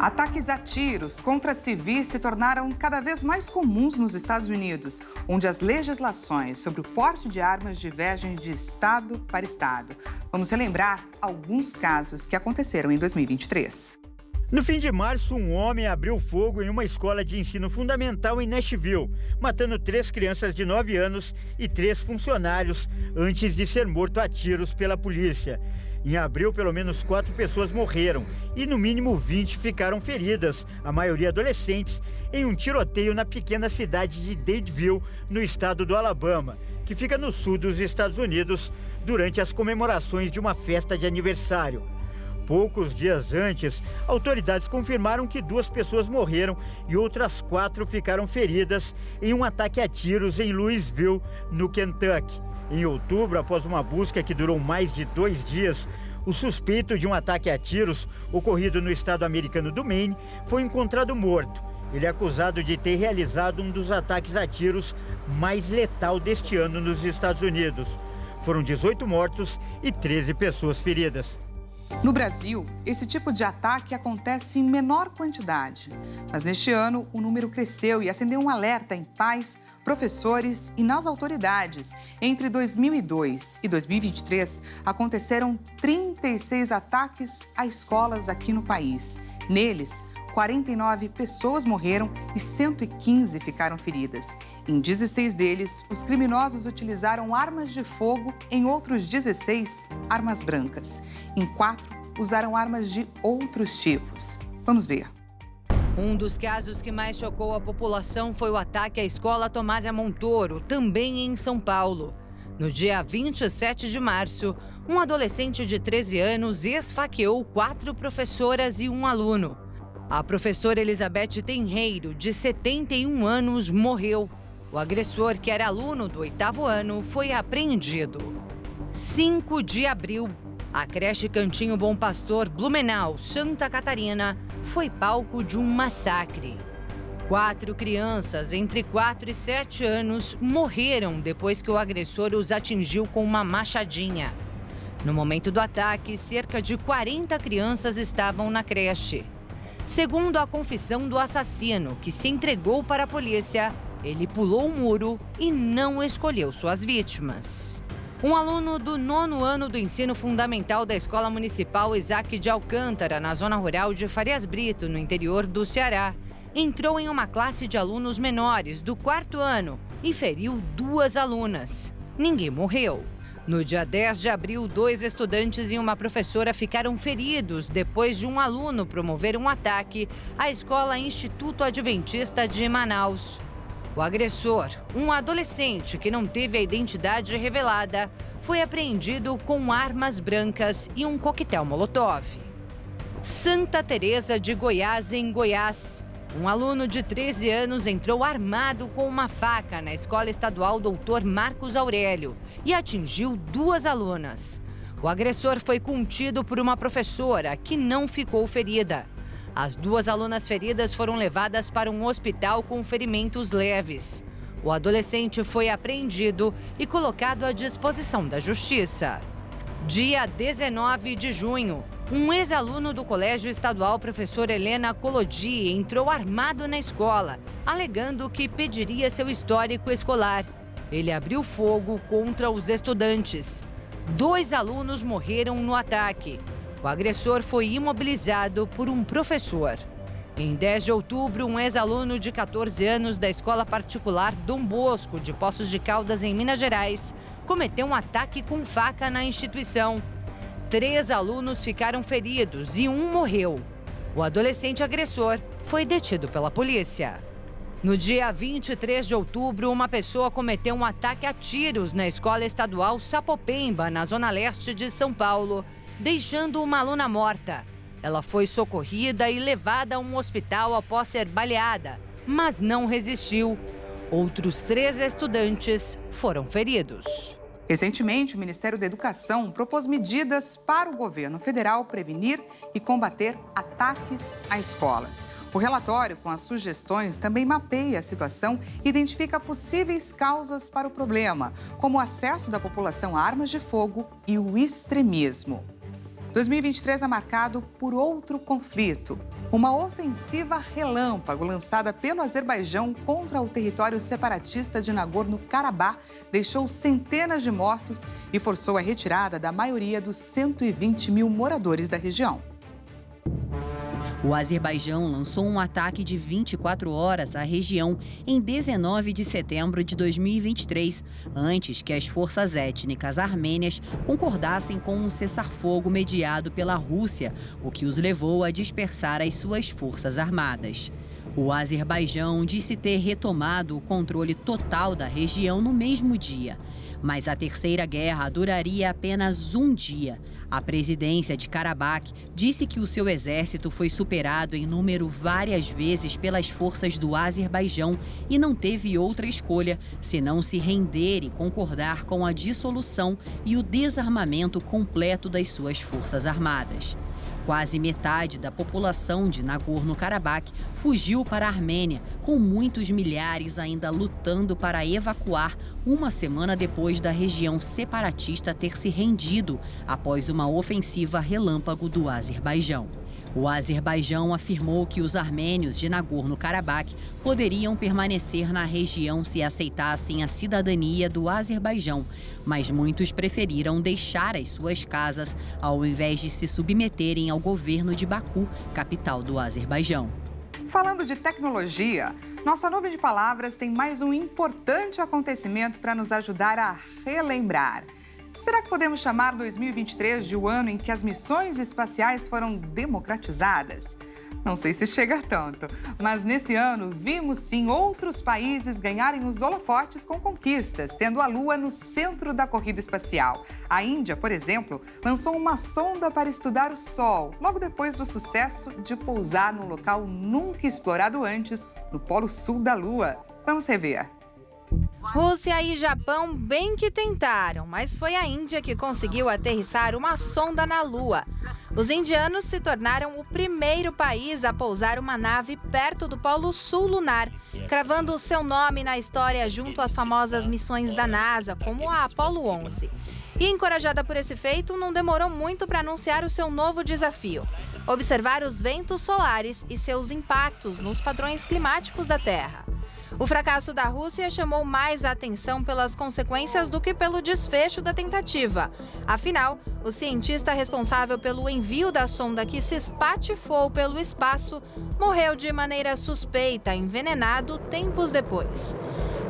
Ataques a tiros contra civis se tornaram cada vez mais comuns nos Estados Unidos, onde as legislações sobre o porte de armas divergem de estado para estado. Vamos relembrar alguns casos que aconteceram em 2023. No fim de março, um homem abriu fogo em uma escola de ensino fundamental em Nashville, matando 3 crianças de 9 anos e 3 funcionários antes de ser morto a tiros pela polícia. Em abril, pelo menos 4 pessoas morreram e no mínimo 20 ficaram feridas, a maioria adolescentes, em um tiroteio na pequena cidade de Dadeville, no estado do Alabama, que fica no sul dos Estados Unidos, durante as comemorações de uma festa de aniversário. Poucos dias antes, autoridades confirmaram que 2 pessoas morreram e outras 4 ficaram feridas em um ataque a tiros em Louisville, no Kentucky. Em outubro, após uma busca que durou mais de 2 dias, o suspeito de um ataque a tiros ocorrido no estado americano do Maine foi encontrado morto. Ele é acusado de ter realizado um dos ataques a tiros mais letal deste ano nos Estados Unidos. Foram 18 mortos e 13 pessoas feridas. No Brasil, esse tipo de ataque acontece em menor quantidade. Mas neste ano, o número cresceu e acendeu um alerta em pais, professores e nas autoridades. Entre 2002 e 2023, aconteceram 36 ataques a escolas aqui no país. Neles, 49 pessoas morreram e 115 ficaram feridas. Em 16 deles, os criminosos utilizaram armas de fogo, em outros 16, armas brancas. Em 4, usaram armas de outros tipos. Vamos ver. Um dos casos que mais chocou a população foi o ataque à escola Tomásia Montoro, também em São Paulo. No dia 27 de março, um adolescente de 13 anos esfaqueou 4 professoras e um aluno. A professora Elizabeth Tenreiro, de 71 anos, morreu. O agressor, que era aluno do 8º ano, foi apreendido. 5 de abril, a creche Cantinho Bom Pastor, Blumenau, Santa Catarina, foi palco de um massacre. 4 crianças entre 4 e 7 anos morreram depois que o agressor os atingiu com uma machadinha. No momento do ataque, cerca de 40 crianças estavam na creche. Segundo a confissão do assassino, que se entregou para a polícia, ele pulou o muro e não escolheu suas vítimas. Um aluno do 9º ano do ensino fundamental da Escola Municipal Isaac de Alcântara, na zona rural de Farias Brito, no interior do Ceará, entrou em uma classe de alunos menores do 4º ano e feriu 2 alunas. Ninguém morreu. No dia 10 de abril, 2 estudantes e uma professora ficaram feridos depois de um aluno promover um ataque à escola Instituto Adventista de Manaus. O agressor, um adolescente que não teve a identidade revelada, foi apreendido com armas brancas e um coquetel Molotov. Santa Teresa de Goiás, em Goiás. Um aluno de 13 anos entrou armado com uma faca na Escola Estadual Dr. Marcos Aurélio e atingiu 2 alunas. O agressor foi contido por uma professora que não ficou ferida. As 2 alunas feridas foram levadas para um hospital com ferimentos leves. O adolescente foi apreendido e colocado à disposição da Justiça. Dia 19 de junho, um ex-aluno do Colégio Estadual Professora Helena Collodi entrou armado na escola, alegando que pediria seu histórico escolar. Ele abriu fogo contra os estudantes. 2 alunos morreram no ataque. O agressor foi imobilizado por um professor. Em 10 de outubro, um ex-aluno de 14 anos da escola particular Dom Bosco, de Poços de Caldas, em Minas Gerais, cometeu um ataque com faca na instituição. 3 alunos ficaram feridos e 1 morreu. O adolescente agressor foi detido pela polícia. No dia 23 de outubro, uma pessoa cometeu um ataque a tiros na Escola Estadual Sapopemba, na zona leste de São Paulo, deixando uma aluna morta. Ela foi socorrida e levada a um hospital após ser baleada, mas não resistiu. Outros 3 estudantes foram feridos. Recentemente, o Ministério da Educação propôs medidas para o governo federal prevenir e combater ataques a escolas. O relatório, com as sugestões, também mapeia a situação e identifica possíveis causas para o problema, como o acesso da população a armas de fogo e o extremismo. 2023 é marcado por outro conflito, uma ofensiva relâmpago lançada pelo Azerbaijão contra o território separatista de Nagorno-Karabakh deixou centenas de mortos e forçou a retirada da maioria dos 120 mil moradores da região. O Azerbaijão lançou um ataque de 24 horas à região em 19 de setembro de 2023, antes que as forças étnicas armênias concordassem com um cessar-fogo mediado pela Rússia, o que os levou a dispersar as suas forças armadas. O Azerbaijão disse ter retomado o controle total da região no mesmo dia, mas a Terceira Guerra duraria apenas um dia. A presidência de Karabakh disse que o seu exército foi superado em número várias vezes pelas forças do Azerbaijão e não teve outra escolha senão se render e concordar com a dissolução e o desarmamento completo das suas forças armadas. Quase metade da população de Nagorno-Karabakh fugiu para a Armênia, com muitos milhares ainda lutando para evacuar uma semana depois da região separatista ter se rendido após uma ofensiva relâmpago do Azerbaijão. O Azerbaijão afirmou que os armênios de Nagorno-Karabakh poderiam permanecer na região se aceitassem a cidadania do Azerbaijão, mas muitos preferiram deixar as suas casas ao invés de se submeterem ao governo de Baku, capital do Azerbaijão. Falando de tecnologia, nossa nuvem de palavras tem mais um importante acontecimento para nos ajudar a relembrar. Será que podemos chamar 2023 de o ano em que as missões espaciais foram democratizadas? Não sei se chega a tanto, mas nesse ano vimos sim outros países ganharem os holofotes com conquistas, tendo a Lua no centro da corrida espacial. A Índia, por exemplo, lançou uma sonda para estudar o Sol, logo depois do sucesso de pousar num local nunca explorado antes, no Polo Sul da Lua. Vamos rever. Rússia e Japão bem que tentaram, mas foi a Índia que conseguiu aterrissar uma sonda na Lua. Os indianos se tornaram o primeiro país a pousar uma nave perto do Polo Sul lunar, cravando o seu nome na história junto às famosas missões da NASA, como a Apollo 11. E encorajada por esse feito, não demorou muito para anunciar o seu novo desafio: observar os ventos solares e seus impactos nos padrões climáticos da Terra. O fracasso da Rússia chamou mais a atenção pelas consequências do que pelo desfecho da tentativa. Afinal, o cientista responsável pelo envio da sonda que se espatifou pelo espaço morreu de maneira suspeita, envenenado tempos depois.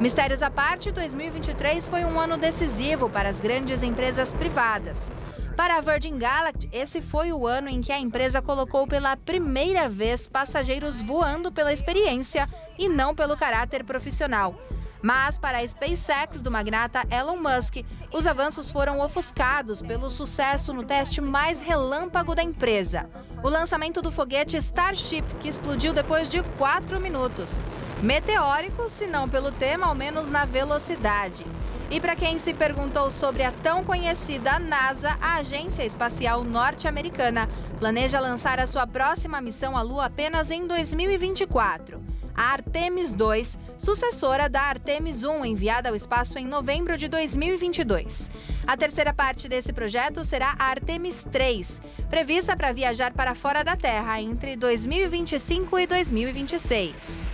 Mistérios à parte, 2023 foi um ano decisivo para as grandes empresas privadas. Para a Virgin Galactic, esse foi o ano em que a empresa colocou pela primeira vez passageiros voando pela experiência e não pelo caráter profissional. Mas, para a SpaceX do magnata Elon Musk, os avanços foram ofuscados pelo sucesso no teste mais relâmpago da empresa, o lançamento do foguete Starship, que explodiu depois de 4 minutos. Meteórico, se não pelo tema, ao menos na velocidade. E para quem se perguntou sobre a tão conhecida NASA, a Agência Espacial Norte-Americana planeja lançar a sua próxima missão à Lua apenas em 2024. A Artemis II, sucessora da Artemis I, enviada ao espaço em novembro de 2022. A terceira parte desse projeto será a Artemis III, prevista para viajar para fora da Terra entre 2025 e 2026.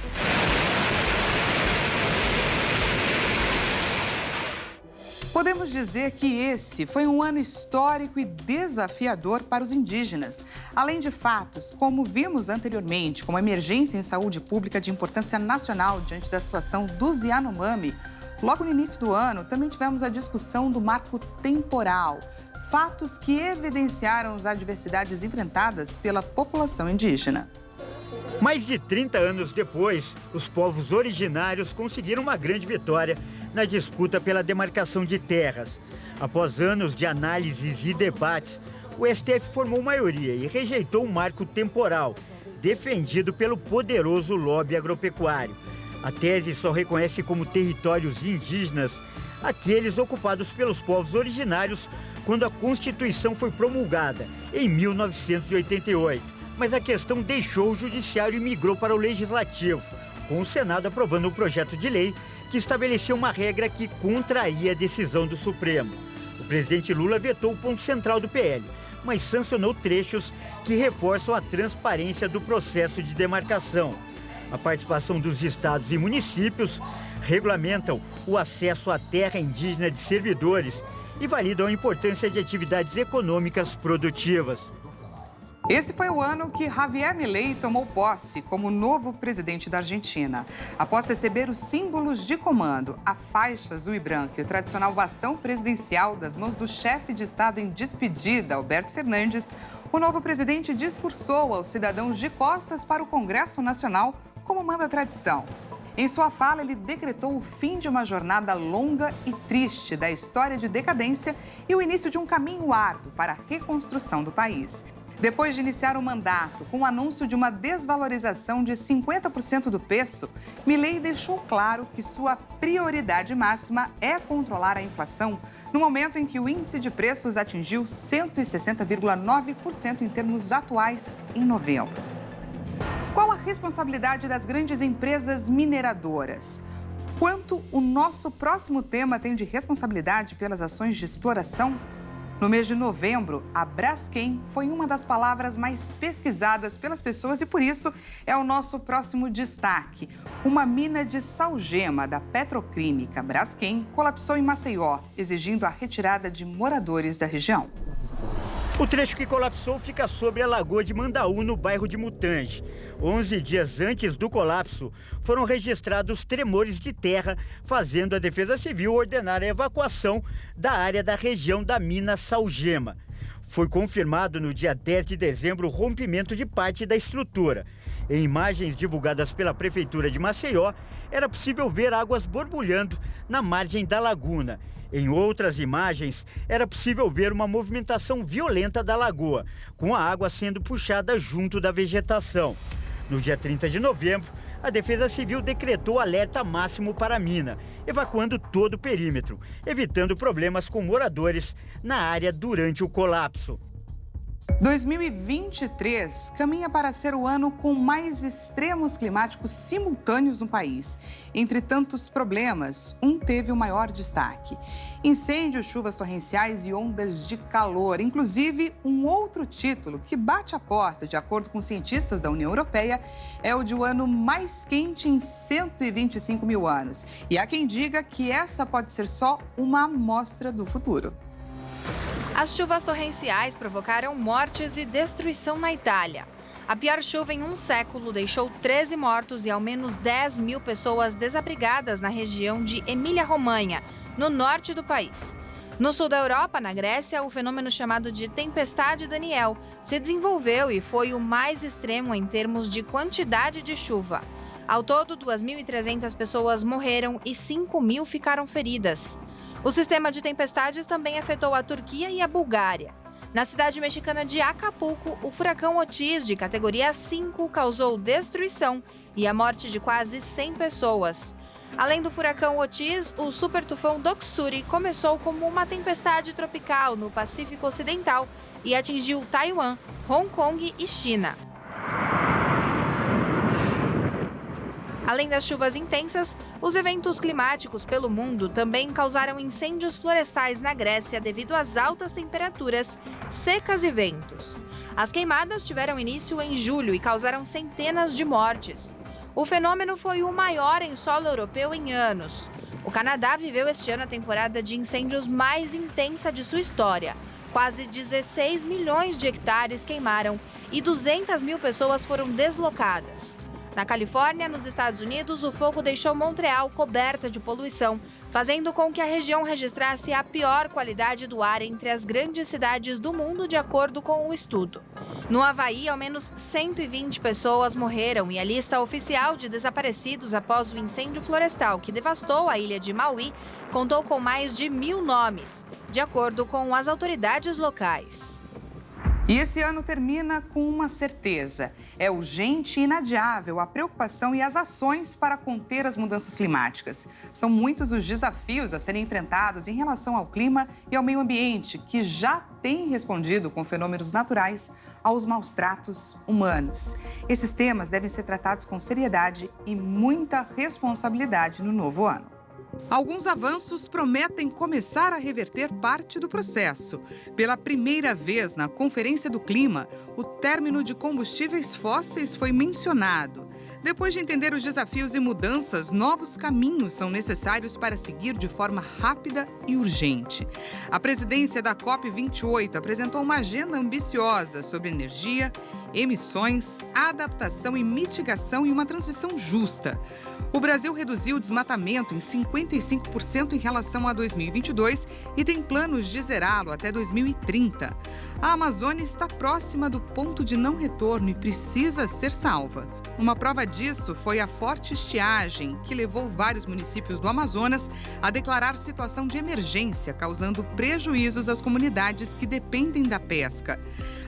Podemos dizer que esse foi um ano histórico e desafiador para os indígenas. Além de fatos, como vimos anteriormente, como a emergência em saúde pública de importância nacional diante da situação dos Yanomami, logo no início do ano também tivemos a discussão do marco temporal. Fatos que evidenciaram as adversidades enfrentadas pela população indígena. Mais de 30 anos depois, os povos originários conseguiram uma grande vitória na disputa pela demarcação de terras. Após anos de análises e debates, o STF formou maioria e rejeitou um marco temporal, defendido pelo poderoso lobby agropecuário. A tese só reconhece como territórios indígenas aqueles ocupados pelos povos originários quando a Constituição foi promulgada, em 1988. Mas a questão deixou o Judiciário e migrou para o Legislativo, com o Senado aprovando um projeto de lei que estabeleceu uma regra que contraria a decisão do Supremo. O presidente Lula vetou o ponto central do PL, mas sancionou trechos que reforçam a transparência do processo de demarcação. A participação dos estados e municípios regulamentam o acesso à terra indígena de servidores e validam a importância de atividades econômicas produtivas. Esse foi o ano que Javier Milei tomou posse como novo presidente da Argentina. Após receber os símbolos de comando, a faixa azul e branca e o tradicional bastão presidencial das mãos do chefe de Estado em despedida, Alberto Fernandes, o novo presidente discursou aos cidadãos de costas para o Congresso Nacional, como manda a tradição. Em sua fala, ele decretou o fim de uma jornada longa e triste da história de decadência e o início de um caminho árduo para a reconstrução do país. Depois de iniciar o mandato com o anúncio de uma desvalorização de 50% do peso, Milei deixou claro que sua prioridade máxima é controlar a inflação, no momento em que o índice de preços atingiu 160,9% em termos atuais em novembro. Qual a responsabilidade das grandes empresas mineradoras? Quanto o nosso próximo tema tem de responsabilidade pelas ações de exploração? No mês de novembro, a Braskem foi uma das palavras mais pesquisadas pelas pessoas e, por isso, é o nosso próximo destaque. Uma mina de salgema da petroquímica Braskem colapsou em Maceió, exigindo a retirada de moradores da região. O trecho que colapsou fica sobre a Lagoa de Mandaú, no bairro de Mutange. 11 dias antes do colapso, foram registrados tremores de terra, fazendo a Defesa Civil ordenar a evacuação da área da região da mina Salgema. Foi confirmado no dia 10 de dezembro o rompimento de parte da estrutura. Em imagens divulgadas pela Prefeitura de Maceió, era possível ver águas borbulhando na margem da laguna. Em outras imagens, era possível ver uma movimentação violenta da lagoa, com a água sendo puxada junto da vegetação. No dia 30 de novembro, a Defesa Civil decretou alerta máximo para a mina, evacuando todo o perímetro, evitando problemas com moradores na área durante o colapso. 2023 caminha para ser o ano com mais extremos climáticos simultâneos no país. Entre tantos problemas, um teve o maior destaque: incêndios, chuvas torrenciais e ondas de calor. Inclusive, um outro título que bate a porta, de acordo com cientistas da União Europeia, é o de o ano mais quente em 125 mil anos. E há quem diga que essa pode ser só uma amostra do futuro. As chuvas torrenciais provocaram mortes e destruição na Itália. A pior chuva em um século deixou 13 mortos e ao menos 10 mil pessoas desabrigadas na região de Emília-Romanha, no norte do país. No sul da Europa, na Grécia, o fenômeno chamado de Tempestade Daniel se desenvolveu e foi o mais extremo em termos de quantidade de chuva. Ao todo, 2.300 pessoas morreram e 5.000 ficaram feridas. O sistema de tempestades também afetou a Turquia e a Bulgária. Na cidade mexicana de Acapulco, o furacão Otis, de categoria 5, causou destruição e a morte de quase 100 pessoas. Além do furacão Otis, o super tufão Doksuri começou como uma tempestade tropical no Pacífico Ocidental e atingiu Taiwan, Hong Kong e China. Além das chuvas intensas, os eventos climáticos pelo mundo também causaram incêndios florestais na Grécia devido às altas temperaturas, secas e ventos. As queimadas tiveram início em julho e causaram centenas de mortes. O fenômeno foi o maior em solo europeu em anos. O Canadá viveu este ano a temporada de incêndios mais intensa de sua história. Quase 16 milhões de hectares queimaram e 200 mil pessoas foram deslocadas. Na Califórnia, nos Estados Unidos, o fogo deixou Montreal coberta de poluição, fazendo com que a região registrasse a pior qualidade do ar entre as grandes cidades do mundo, de acordo com o estudo. No Havaí, ao menos 120 pessoas morreram e a lista oficial de desaparecidos após o incêndio florestal que devastou a ilha de Maui contou com mais de 1.000 nomes, de acordo com as autoridades locais. E esse ano termina com uma certeza. É urgente e inadiável a preocupação e as ações para conter as mudanças climáticas. São muitos os desafios a serem enfrentados em relação ao clima e ao meio ambiente, que já têm respondido com fenômenos naturais aos maus tratos humanos. Esses temas devem ser tratados com seriedade e muita responsabilidade no novo ano. Alguns avanços prometem começar a reverter parte do processo. Pela primeira vez na Conferência do Clima, o término de combustíveis fósseis foi mencionado. Depois de entender os desafios e mudanças, novos caminhos são necessários para seguir de forma rápida e urgente. A presidência da COP28 apresentou uma agenda ambiciosa sobre energia, emissões, adaptação e mitigação e uma transição justa. O Brasil reduziu o desmatamento em 55% em relação a 2022 e tem planos de zerá-lo até 2030. A Amazônia está próxima do ponto de não retorno e precisa ser salva. Uma prova disso foi a forte estiagem, que levou vários municípios do Amazonas a declarar situação de emergência, causando prejuízos às comunidades que dependem da pesca.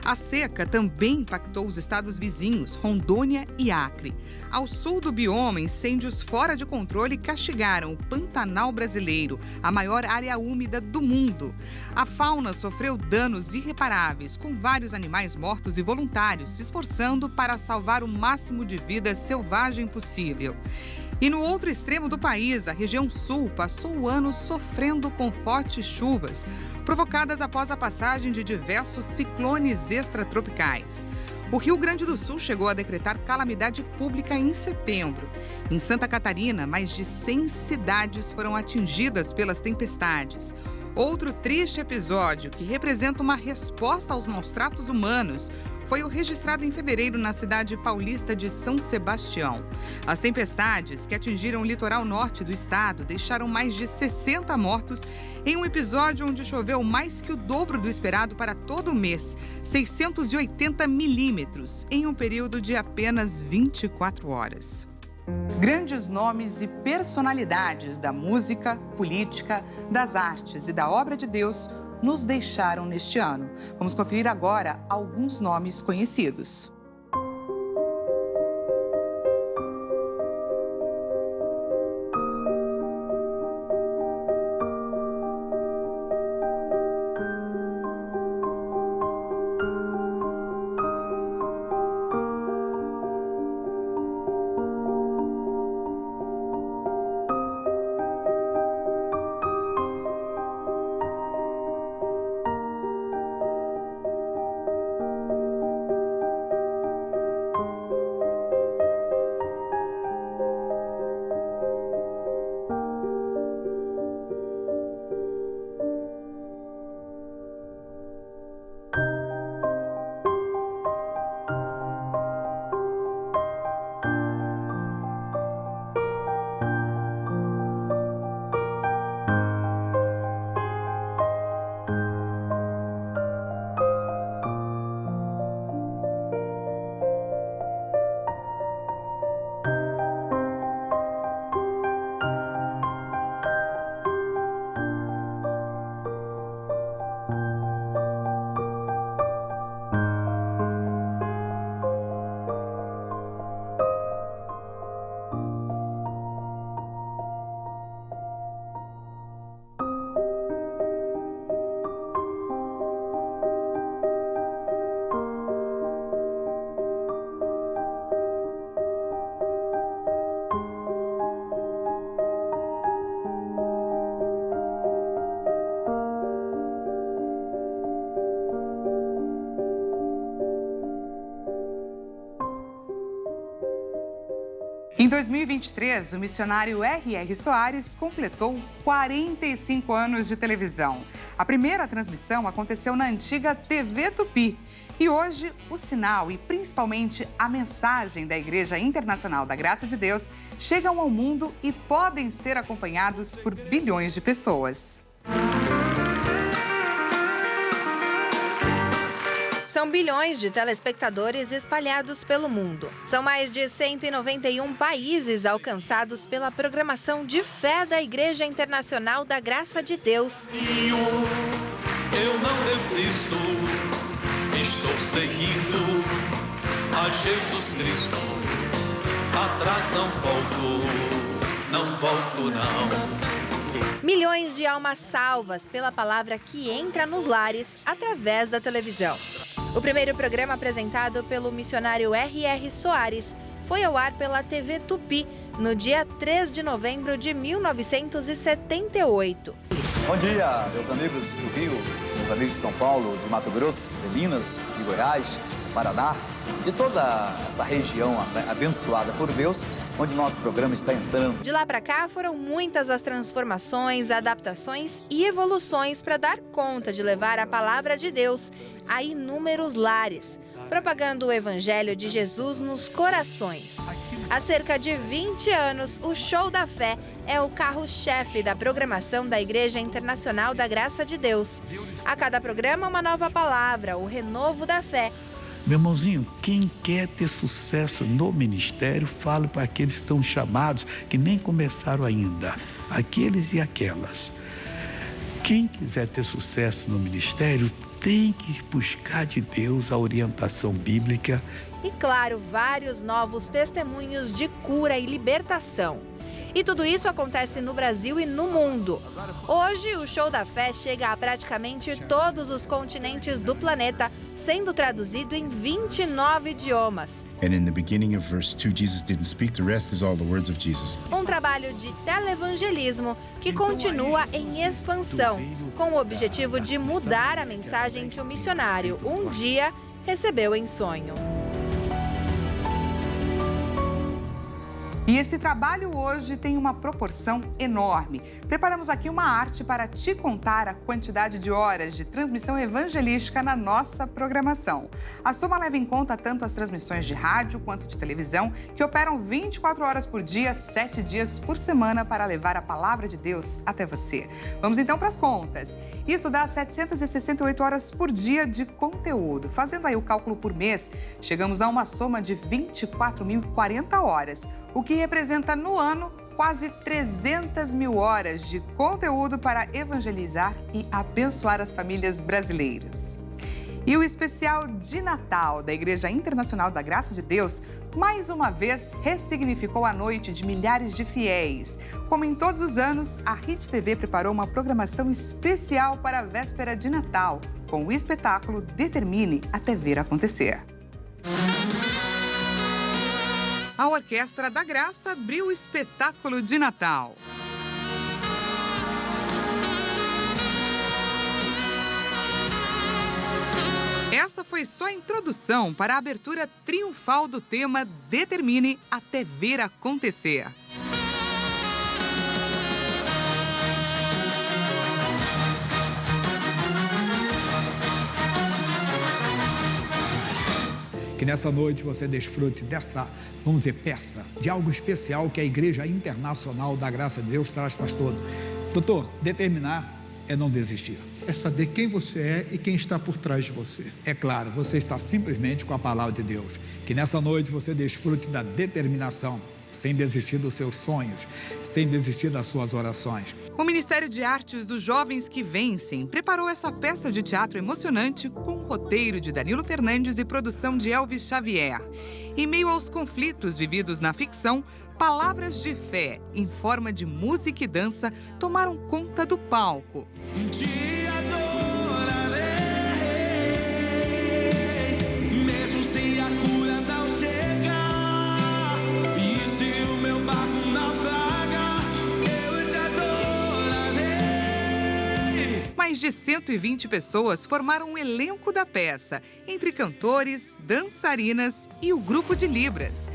A seca também impactou os estados vizinhos, Rondônia e Acre. Ao sul do bioma, incêndios fora de controle castigaram o Pantanal brasileiro, a maior área úmida do mundo. A fauna sofreu danos irreparáveis, com vários animais mortos e voluntários se esforçando para salvar o máximo de vida selvagem possível. E no outro extremo do país, a região sul passou o ano sofrendo com fortes chuvas, provocadas após a passagem de diversos ciclones extratropicais. O Rio Grande do Sul chegou a decretar calamidade pública em setembro. Em Santa Catarina, mais de 100 cidades foram atingidas pelas tempestades. Outro triste episódio, que representa uma resposta aos maus-tratos humanos, foi o registrado em fevereiro na cidade paulista de São Sebastião. As tempestades, que atingiram o litoral norte do estado, deixaram mais de 60 mortos em um episódio onde choveu mais que o dobro do esperado para todo o mês, 680 milímetros, em um período de apenas 24 horas. Grandes nomes e personalidades da música, política, das artes e da obra de Deus nos deixaram neste ano. Vamos conferir agora alguns nomes conhecidos. 2023, o missionário R.R. Soares completou 45 anos de televisão. A primeira transmissão aconteceu na antiga TV Tupi. E hoje, o sinal e principalmente a mensagem da Igreja Internacional da Graça de Deus chegam ao mundo e podem ser acompanhados por bilhões de pessoas. São bilhões de telespectadores espalhados pelo mundo. São mais de 191 países alcançados pela programação de fé da Igreja Internacional da Graça de Deus. Eu não desisto, estou seguindo a Jesus Cristo. Atrás não volto não. Milhões de almas salvas pela palavra que entra nos lares através da televisão. O primeiro programa apresentado pelo missionário R.R. Soares foi ao ar pela TV Tupi no dia 3 de novembro de 1978. Bom dia, meus amigos do Rio, meus amigos de São Paulo, de Mato Grosso, de Minas, de Goiás, Paraná, de toda essa região abençoada por Deus, onde nosso programa está entrando. De lá para cá foram muitas as transformações, adaptações e evoluções para dar conta de levar a palavra de Deus a inúmeros lares, propagando o Evangelho de Jesus nos corações. Há cerca de 20 anos, o Show da Fé é o carro-chefe da programação da Igreja Internacional da Graça de Deus. A cada programa, uma nova palavra, o renovo da fé. Meu irmãozinho, quem quer ter sucesso no ministério, falo para aqueles que estão chamados, que nem começaram ainda, aqueles e aquelas. Quem quiser ter sucesso no ministério, tem que buscar de Deus a orientação bíblica. E claro, vários novos testemunhos de cura e libertação. E tudo isso acontece no Brasil e no mundo. Hoje, o Show da Fé chega a praticamente todos os continentes do planeta, sendo traduzido em 29 idiomas. And in the beginning of verse 2, Jesus didn't speak, the rest is all the words of Jesus. Um trabalho de televangelismo que continua em expansão, com o objetivo de mudar a mensagem que o missionário um dia recebeu em sonho. E esse trabalho hoje tem uma proporção enorme. Preparamos aqui uma arte para te contar a quantidade de horas de transmissão evangelística na nossa programação. A soma leva em conta tanto as transmissões de rádio quanto de televisão, que operam 24 horas por dia, 7 dias por semana para levar a palavra de Deus até você. Vamos então para as contas. Isso dá 768 horas por dia de conteúdo. Fazendo aí o cálculo por mês, chegamos a uma soma de 24.040 horas. O que representa no ano quase 300 mil horas de conteúdo para evangelizar e abençoar as famílias brasileiras. E o especial de Natal da Igreja Internacional da Graça de Deus, mais uma vez, ressignificou a noite de milhares de fiéis. Como em todos os anos, a Hit TV preparou uma programação especial para a véspera de Natal, com o espetáculo Determine até ver acontecer. A Orquestra da Graça abriu o espetáculo de Natal. Essa foi só a introdução para a abertura triunfal do tema Determine até ver acontecer. Que nessa noite você desfrute dessa, vamos dizer, peça de algo especial que a Igreja Internacional da Graça de Deus traz para todos. Doutor, determinar é não desistir. É saber quem você é e quem está por trás de você. É claro, você está simplesmente com a palavra de Deus. Que nessa noite você desfrute da determinação, sem desistir dos seus sonhos, sem desistir das suas orações. O Ministério de Artes dos Jovens que Vencem preparou essa peça de teatro emocionante com o roteiro de Danilo Fernandes e produção de Elvis Xavier. Em meio aos conflitos vividos na ficção, palavras de fé em forma de música e dança tomaram conta do palco. Te adorarei, mesmo se a cura não chegar, e se o meu barco naufragar, eu te adorarei. Mais de 120 pessoas formaram o elenco da peça, entre cantores, dançarinas e o grupo de Libras.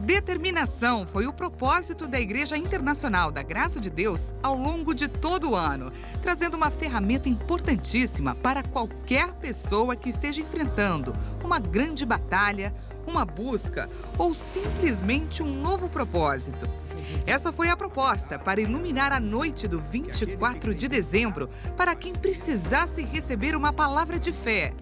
Determinação foi o propósito da Igreja Internacional da Graça de Deus ao longo de todo o ano, trazendo uma ferramenta importantíssima para qualquer pessoa que esteja enfrentando uma grande batalha, uma busca ou simplesmente um novo propósito. Essa foi a proposta para iluminar a noite do 24 de dezembro para quem precisasse receber uma palavra de fé.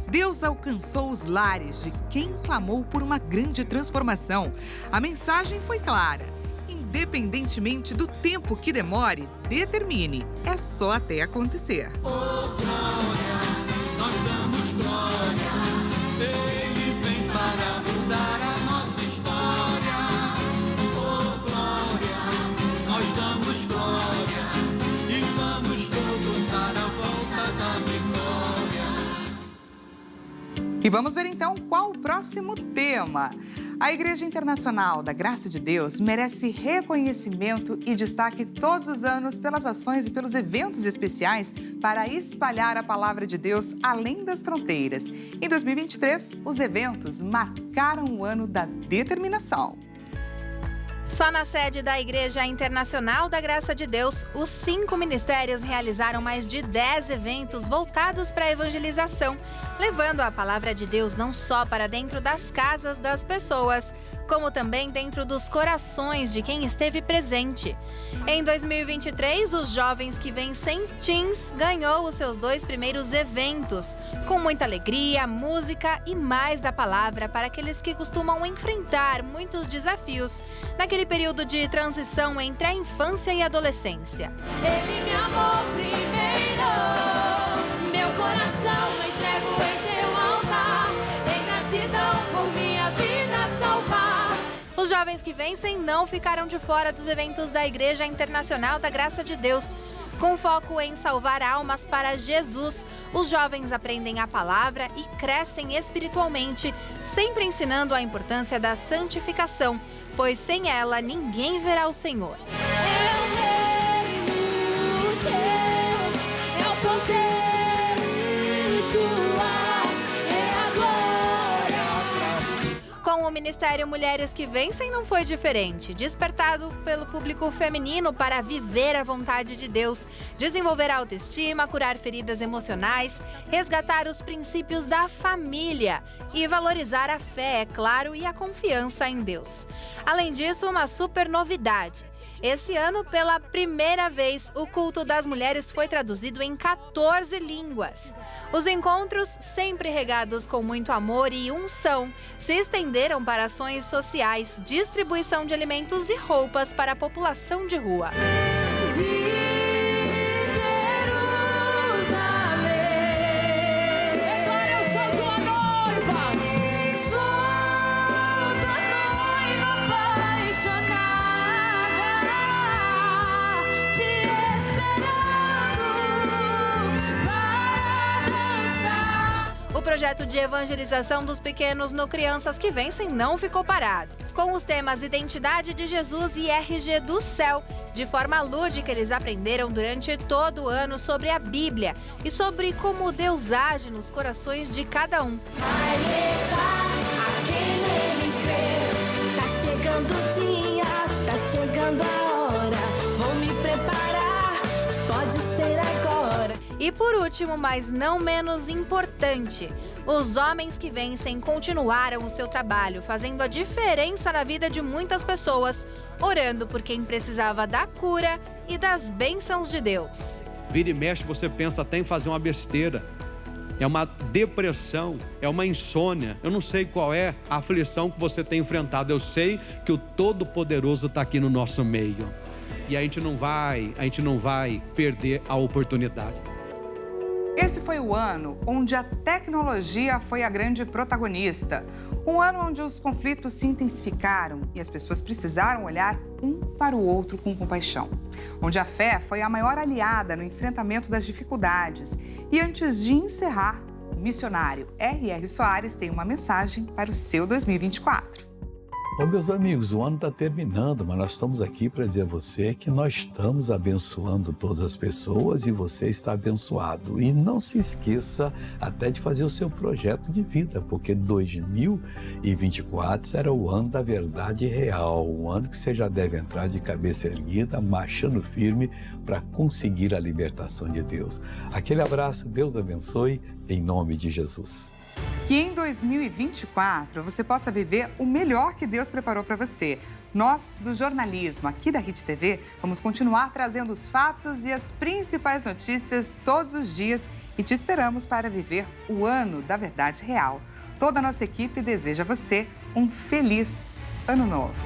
Deus alcançou os lares de quem clamou por uma grande transformação. A mensagem foi clara. Independentemente do tempo que demore, determine. É só até acontecer. Oh, glória, nós damos glória. Ele vem para mudar a nossa história. Oh, glória, nós damos glória. E vamos todos dar a volta da vitória. E vamos ver então qual o próximo tema. A Igreja Internacional da Graça de Deus merece reconhecimento e destaque todos os anos pelas ações e pelos eventos especiais para espalhar a palavra de Deus além das fronteiras. Em 2023, os eventos marcaram o ano da determinação. Só na sede da Igreja Internacional da Graça de Deus, os 5 ministérios realizaram mais de 10 eventos voltados para a evangelização, levando a palavra de Deus não só para dentro das casas das pessoas, como também dentro dos corações de quem esteve presente. Em 2023, os Jovens que Vencem Teens ganhou os seus 2 primeiros eventos, com muita alegria, música e mais da palavra para aqueles que costumam enfrentar muitos desafios naquele período de transição entre a infância e a adolescência. Ele me amou primeiro, meu coração eu entrego em teu altar, em gratidão por minha vida salvar. Os Jovens que Vencem não ficaram de fora dos eventos da Igreja Internacional da Graça de Deus. Com foco em salvar almas para Jesus, os jovens aprendem a palavra e crescem espiritualmente, sempre ensinando a importância da santificação, pois sem ela ninguém verá o Senhor. Com o Ministério Mulheres que Vencem não foi diferente. Despertado pelo público feminino para viver a vontade de Deus, desenvolver a autoestima, curar feridas emocionais, resgatar os princípios da família e valorizar a fé, é claro, e a confiança em Deus. Além disso, uma super novidade. Esse ano, pela primeira vez, o culto das mulheres foi traduzido em 14 línguas. Os encontros, sempre regados com muito amor e unção, se estenderam para ações sociais, distribuição de alimentos e roupas para a população de rua. O projeto de evangelização dos pequenos no Crianças que Vencem não ficou parado. Com os temas Identidade de Jesus e RG do Céu, de forma lúdica eles aprenderam durante todo o ano sobre a Bíblia e sobre como Deus age nos corações de cada um. Vai levar a quem nele crê. Tá chegando o dia, tá chegando a hora. Vou me preparar, pode ser agora. E por último, mas não menos importante, os Homens que Vencem continuaram o seu trabalho, fazendo a diferença na vida de muitas pessoas, orando por quem precisava da cura e das bênçãos de Deus. Vira e mexe, você pensa até em fazer uma besteira. É uma depressão, é uma insônia. Eu não sei qual é a aflição que você tem enfrentado. Eu sei que o Todo-Poderoso está aqui no nosso meio. E a gente não vai perder a oportunidade. Esse foi o ano onde a tecnologia foi a grande protagonista. Um ano onde os conflitos se intensificaram e as pessoas precisaram olhar um para o outro com compaixão. Onde a fé foi a maior aliada no enfrentamento das dificuldades. E antes de encerrar, o missionário R.R. Soares tem uma mensagem para o seu 2024. Bom, meus amigos, o ano está terminando, mas nós estamos aqui para dizer a você que nós estamos abençoando todas as pessoas e você está abençoado. E não se esqueça até de fazer o seu projeto de vida, porque 2024 será o ano da verdade real, o ano que você já deve entrar de cabeça erguida, marchando firme para conseguir a libertação de Deus. Aquele abraço, Deus abençoe, em nome de Jesus. Que em 2024 você possa viver o melhor que Deus preparou para você. Nós, do jornalismo aqui da Rede TV, vamos continuar trazendo os fatos e as principais notícias todos os dias e te esperamos para viver o ano da verdade real. Toda a nossa equipe deseja a você um feliz Ano Novo.